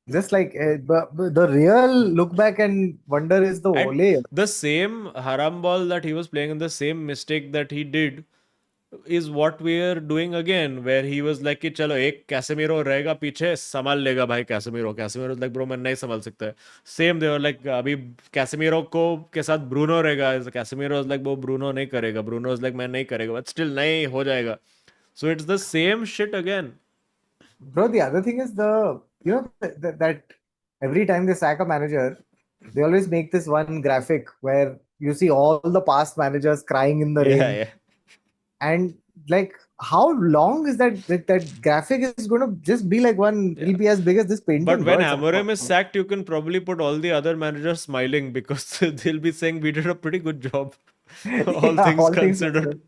Just like but the real look back and wonder is the And Ole. the same haram ball that he was playing and the same mistake that he did is what we are doing again, where he was like कि चलो एक Casemiro रहेगा पीछे संभाल लेगा भाई Casemiro like bro मैं नहीं संभाल सकता है. Same they were like अभी कैसेमीरो को के साथ ब्रूनो रहेगा, कैसेमीरो is like वो ब्रूनो नहीं करेगा, ब्रूनो is like मैं नहीं करेगा, but still नहीं हो जाएगा. So it's the same shit again. Bro, the other thing is that every time they sack a manager, they always make this one graphic where you see all the past managers crying in the rain. Yeah. And like, how long is that graphic is going to just be like one? It'll be as big as this painting. But when bro. Amorim is sacked, you can probably put all the other managers smiling because they'll be saying we did a pretty good job, all Yeah, things all things considered.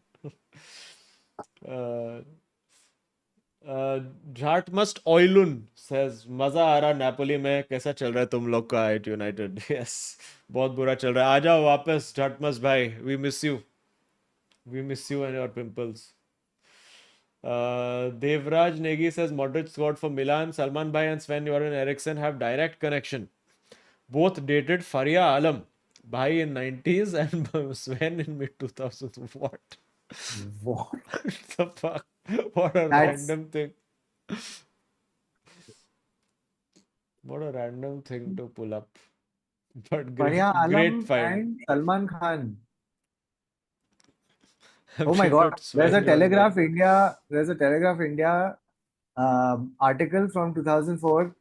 That must ऑयलुन says मजा आ रहा Napoli में, कैसा चल रहा है तुम लोग का एट यूनाइटेड? यस, बहुत बुरा चल रहा है. आ जाओ वापस जाट मस्ट भाई, we miss you and your pimples. Devraj Negi says Modric scored for Milan. Salman Bhai and Sven Göran Eriksson have direct connection. Both dated Faria Alam. Bhai in 90s and Sven in mid 2000s. What? What? The fuck? What a random thing. What a random thing to pull up. But great find. And Salman Khan. I've Oh my never God! There's a Telegraph India article from 2004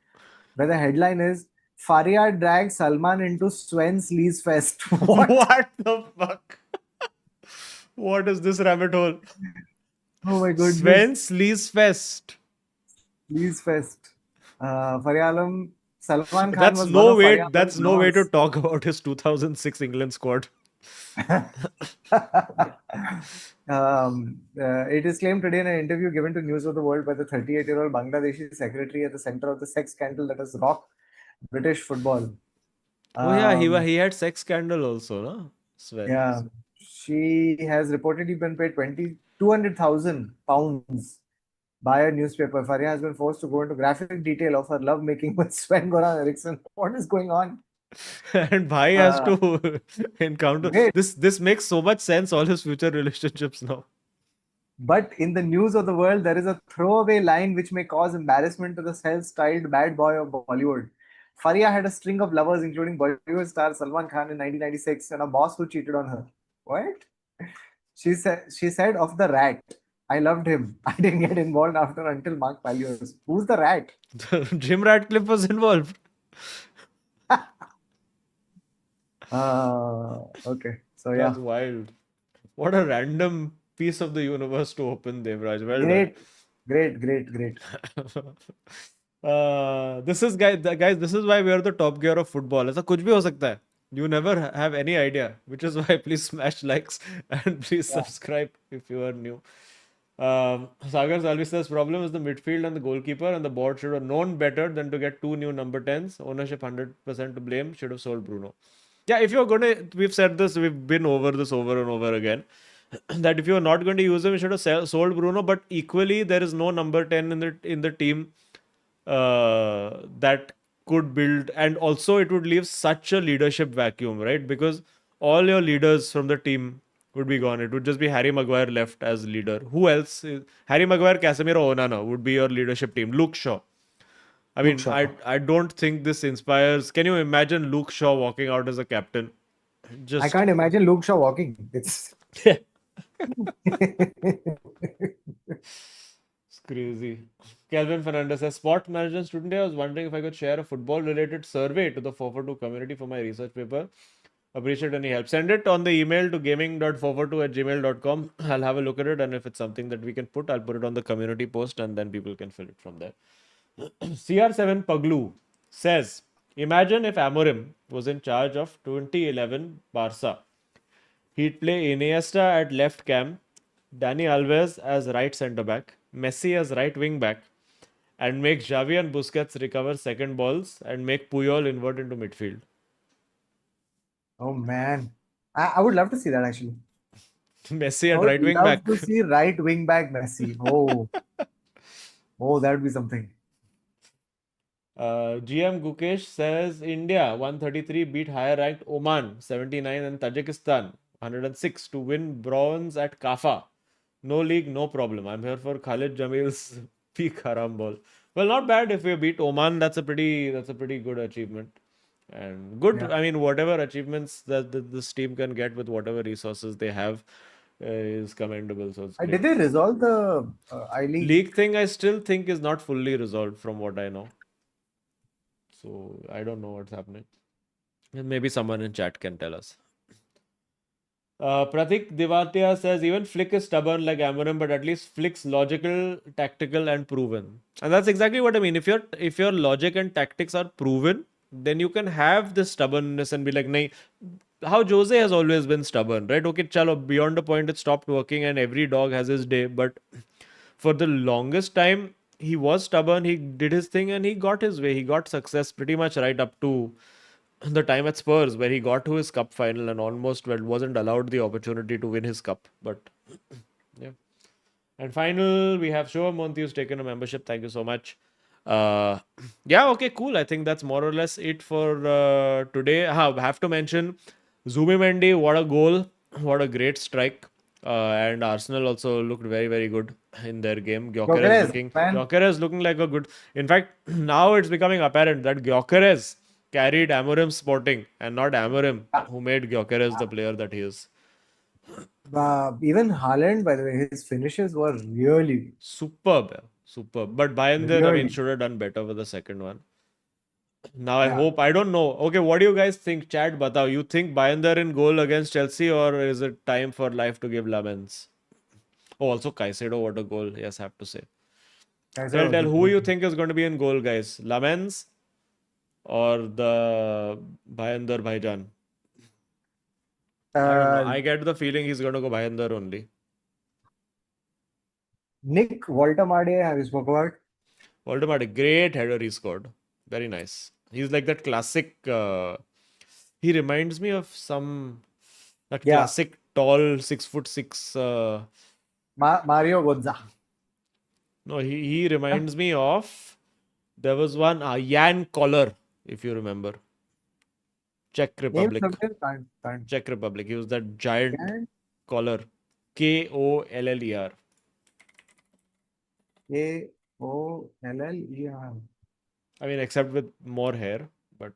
where the headline is Faria drags Salman into Sven's Lees Fest. What? What the fuck? What is this rabbit hole? Oh my goodness. Sven's Lees Fest. Lees Fest. Faria Alam, Salman Khan That's was no one of way. Faria That's Alam's no way to lovers. talk about his 2006 England squad. It is claimed today in an interview given to News of the World by the 38-year-old Bangladeshi secretary at the center of the sex scandal that has rocked British football. Oh yeah, Um, he had sex scandal also, no? Swear. yeah, she has reportedly been paid 200,000 pounds by a newspaper. Faria has been forced to go into graphic detail of her love making with Sven Goran Eriksson. What is going on? And Bhai has Uh, to encounter Wait, this. This makes so much sense. All his future relationships now. but in the news of the world, there is a throwaway line which may cause embarrassment to the self-styled bad boy of Bollywood. Faria had a string of lovers, including Bollywood star Salman Khan in 1996, and a boss who cheated on her. What? She said of the rat, I loved him. I didn't get involved after until Mark Palios. Who's the rat? Jim Ratcliffe was involved. Okay. So yeah. That's wild. What a random piece of the universe to open, Devraj. Well done. Great, great, great, great. Guys, this is why we are the top gear of football. ऐसा कुछ भी हो सकता है. You never have any idea, which is why please smash likes and please Yeah. subscribe if you are new. Sagar Salvi says problem is the midfield and the goalkeeper, and the board should have known better than to get two new number 10s. Ownership 100% to blame. Should have sold Bruno. Yeah, if you're gonna, we've said this, we've been over this over and over again. That if you're not going to use him, you should have sold Bruno. But equally, there is no number 10 in the team that could build, and also it would leave such a leadership vacuum, right? Because all your leaders from the team would be gone. It would just be Harry Maguire left as leader. Who else? Harry Maguire, Casemiro, Onana would be your leadership team. Luke Shaw. I Luke mean, Shaw. I don't think this inspires. Can you imagine Luke Shaw walking out as a captain? I Just can't imagine Luke Shaw walking. It's It's crazy. Calvin Fernandez says, Sport Management Student Day. I was wondering if I could share a football related survey to the 442 community for my research paper. Appreciate any help. Send it on the email to gaming.442@gmail.com. I'll have a look at it, and if it's something that we can put, I'll put it on the community post, and then people can fill it from there. CR7 Paglu says, imagine if Amorim was in charge of 2011 Barca. He'd play Iniesta at left cam, Dani Alves as right centre back, Messi as right wing back, and make Xavi and Busquets recover second balls and make Puyol invert into midfield. oh man. I would love to see that actually. Messi I at would right wing love back. to see right wing back Messi. Oh, that would be something. GM Gukesh says India 133 beat higher ranked Oman 79 and Tajikistan 106 to win bronze at Kafa. No league, no problem. I'm here for Khalid Jamil's peak haram ball. Well, not bad if we beat Oman. That's a pretty good achievement. And good, Yeah. I mean, whatever achievements that this team can get with whatever resources they have is commendable. So it's Did great. they resolve the I-League? League thing, I still think is not fully resolved from what I know. So I don't know what's happening. And maybe someone in chat can tell us. Pratik Divatia says even Flick is stubborn like Amorim, but at least Flick's logical, tactical, and proven. And that's exactly what I mean. If your logic and tactics are proven, then you can have this stubbornness and be like, "Nahi." How Jose has always been stubborn, right? Okay, chalo, beyond the point it stopped working and every dog has his day. But for the longest time, he was stubborn. He did his thing and he got his way. He got success pretty much right up to the time at Spurs where he got to his cup final and almost wasn't allowed the opportunity to win his cup. But yeah. And final, we have Shoa Monti who's taken a membership. Thank you so much. Yeah, okay, cool. I think that's more or less it for today. I have to mention Zubimendi, what a goal. What a great strike. And Arsenal also looked very, very good in their game. Gyökeres, man. Gyökeres looking like a good. In fact, now it's becoming apparent that Gyökeres carried Amorim's Sporting and not Amorim who made Gyökeres the player that he is. Even Haaland, by the way, his finishes were really, Superb. But Bayern, I mean, really. should have done better with the second one. Now I Yeah. hope, I don't know. Okay, what do you guys think? Chat, batao. You think Bayern in goal against Chelsea, or is it time for life to give Lamens? Oh, also Caicedo, what a goal. Yes, I have to say. Caicedo was Tell good. who you think is going to be in goal, guys. Lamens or the Bayern Bhaijan? I don't know. Uh, I get the feeling he's going to go Bhayandar only. Nick Voltamade, have you spoke about? Voldemort, a great header he scored. Very nice. He's like that classic. He reminds me of that Yeah, classic tall 6'6". Mario Gonza. No, he reminds me of, there was one Jan Koller, if you remember, Czech Name Republic. something? Can't. Czech Republic. He was that giant Can collar. Koller. Koller. I mean, except with more hair, but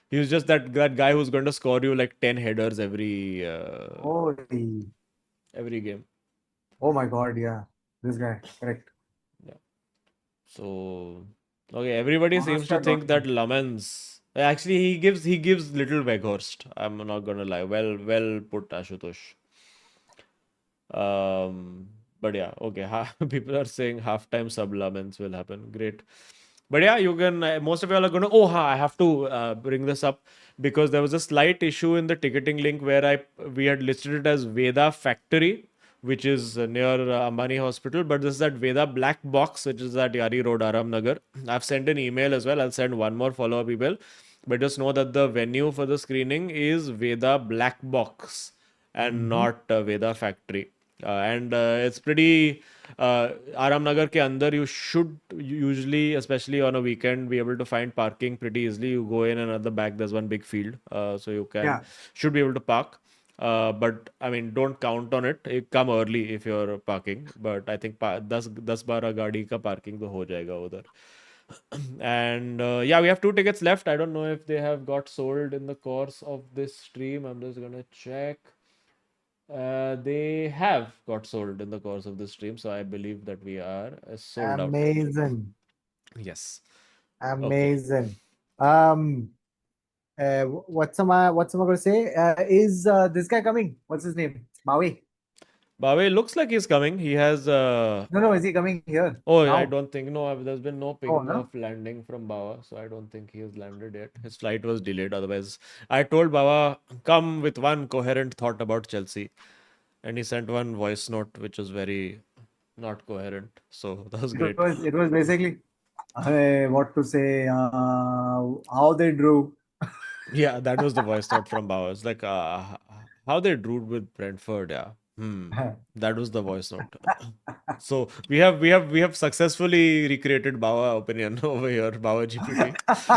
he was just that guy who's going to score you like 10 headers Oh, every game. oh my God, yeah. This guy, correct. Yeah. So okay, everybody seems to Borussia think that Dortmund. Lamens. Actually, he gives little Weghorst. I'm not gonna lie. Well put, Ashutosh. But yeah, okay. People are saying halftime sub Lamens will happen. Great. But yeah, you can. Most of y'all are gonna. Oh, I have to bring this up because there was a slight issue in the ticketing link where we had listed it as Veda Factory, which is near Ambani Hospital, but this is at Veda Black Box, which is at Yari Road, Aram Nagar. I've sent an email as well. I'll send one more follow up email, but just know that the venue for the screening is Veda Black Box and Mhm. not Veda Factory. And it's pretty Aram Nagar ke andar you should usually, especially on a weekend, be able to find parking pretty easily. You go in and at the back there's one big field, so you Yeah. should be able to park. But I mean, don't count on it. You come early if you're parking. But I think 10-12 गाड़ी का parking तो हो जाएगा उधर. And yeah, we have 2 tickets left. I don't know if they have got sold in the course of this stream. I'm just gonna check. They have got sold in the course of the stream, so I believe that we are sold out. Amazing. Yes. Okay. Amazing. Um, what's am I going to say? Is this guy coming? What's his name? Maui. Bawe looks like he's coming. He has. No, is he coming here Oh, I now? don't think. No, there's been no Oh, ping no. of landing from Bawa, so I don't think he has landed yet. His flight was delayed. Otherwise, I told Bawa, come with one coherent thought about Chelsea. And he sent one voice note, which was very not coherent. So that was great. It was basically what to say, how they drew. Yeah, that was the voice note from Bauer. It's like how they drew with Brentford. Yeah, that was the voice note. So we have successfully recreated Bauer opinion over here, Bauer GPT,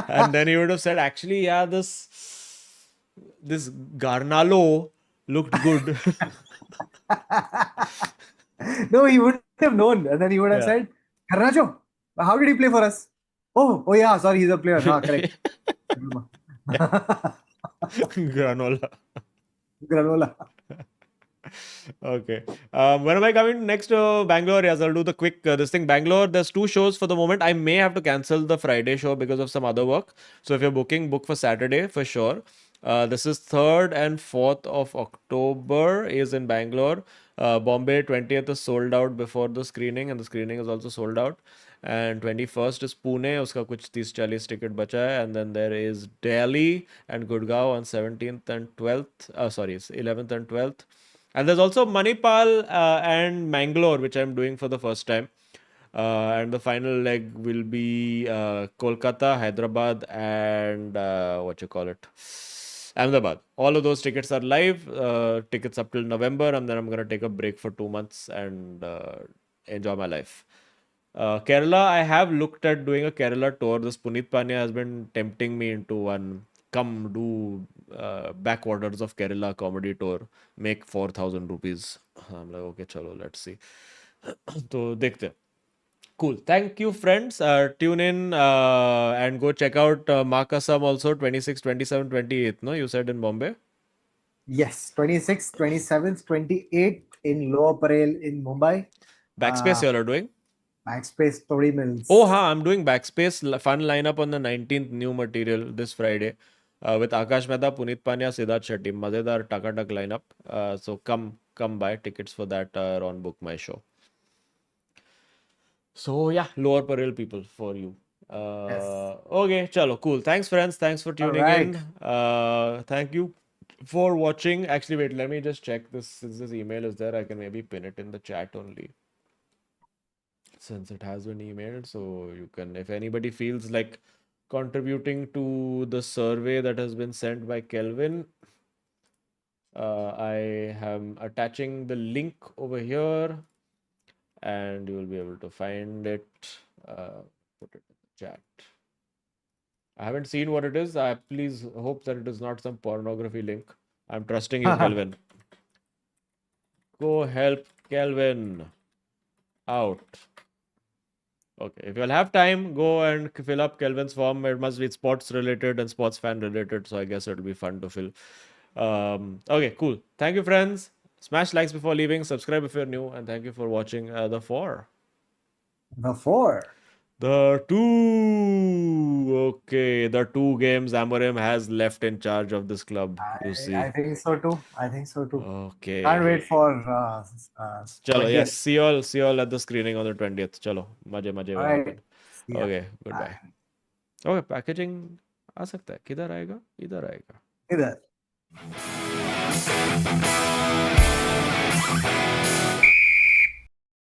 and then he would have said, actually, yeah, this Garnalo looked good. No, he wouldn't have known. And then he would have Yeah. said, Garnacho, how did he play for us? Oh yeah, sorry, he's a player. Correct. Granola. Granola. Okay. When am I coming next to Bangalore? Yes, I'll do the quick this thing. Bangalore, there's 2 shows for the moment. I may have to cancel the Friday show because of some other work. So if you're booking, book for Saturday for sure. This is 3rd and 4th of October is in Bangalore. Bombay 20th is sold out before the screening, and the screening is also sold out. And 21st is Pune, uska kuch 30-40 ticket bacha hai. And then there is Delhi and Gurgaon on 17th and 12th. Sorry, it's 11th and 12th. And there's also Manipal and Mangalore, which I'm doing for the first time. And the final leg will be Kolkata, Hyderabad, and what you call it, Ahmedabad. All of those tickets are live. Tickets up till November, and then I'm gonna take a break for 2 months and enjoy my life. Kerala, I have looked at doing a Kerala tour. This Puneet Panya has been tempting me into one. Come do backwaters of Kerala comedy tour. Make 4,000 rupees. I'm like, okay, chalo, let's see. तो देखते हैं. Cool. Thank you, friends. Tune in and go check out Makasam also 26, 27, 28. No, you said in Bombay. Yes, 26th, 27th, 28th in Lower Parel in Mumbai. Backspace, you all are doing. Backspace Tori Mills. Oh, I'm doing Backspace fun lineup on the 19th, new material this Friday with Akash Mehta, Puneet Panya, Siddharth Shetty. Mazedar Taka lineup. So come by. Tickets for that are on Book My Show. So yeah, Lower Parel people for you. Yes. Okay, chalo, cool. Thanks, friends. Thanks for All tuning right. in. Thank you for watching. Actually, wait, let me just check this. Since this email is there, I can maybe pin it in the chat only. Since it has been emailed, so you can, if anybody feels like contributing to the survey that has been sent by Kelvin, I am attaching the link over here, and you will be able to find it. Put it in the chat. I haven't seen what it is. I please hope that it is not some pornography link. I'm trusting you, Kelvin. Go help Kelvin out. Okay, if you'll have time, go and fill up Kelvin's form. It must be sports related and sports fan related, so I guess it'll be fun to fill. Okay, cool. Thank you, friends. Smash likes before leaving, subscribe if you're new, and thank you for watching the 4. The 4. The 2. Okay, the 2 games Amorim has left in charge of this club. You see. I think so too. I think so too. Can't Okay. wait for Chalo, yes, 20th. see you all at the screening on the 20th. Chalo, मजे मजे All will right. happen. See ya. Okay, goodbye. Okay, packaging आ सकता है. किधर आएगा? इधर आएगा. Either.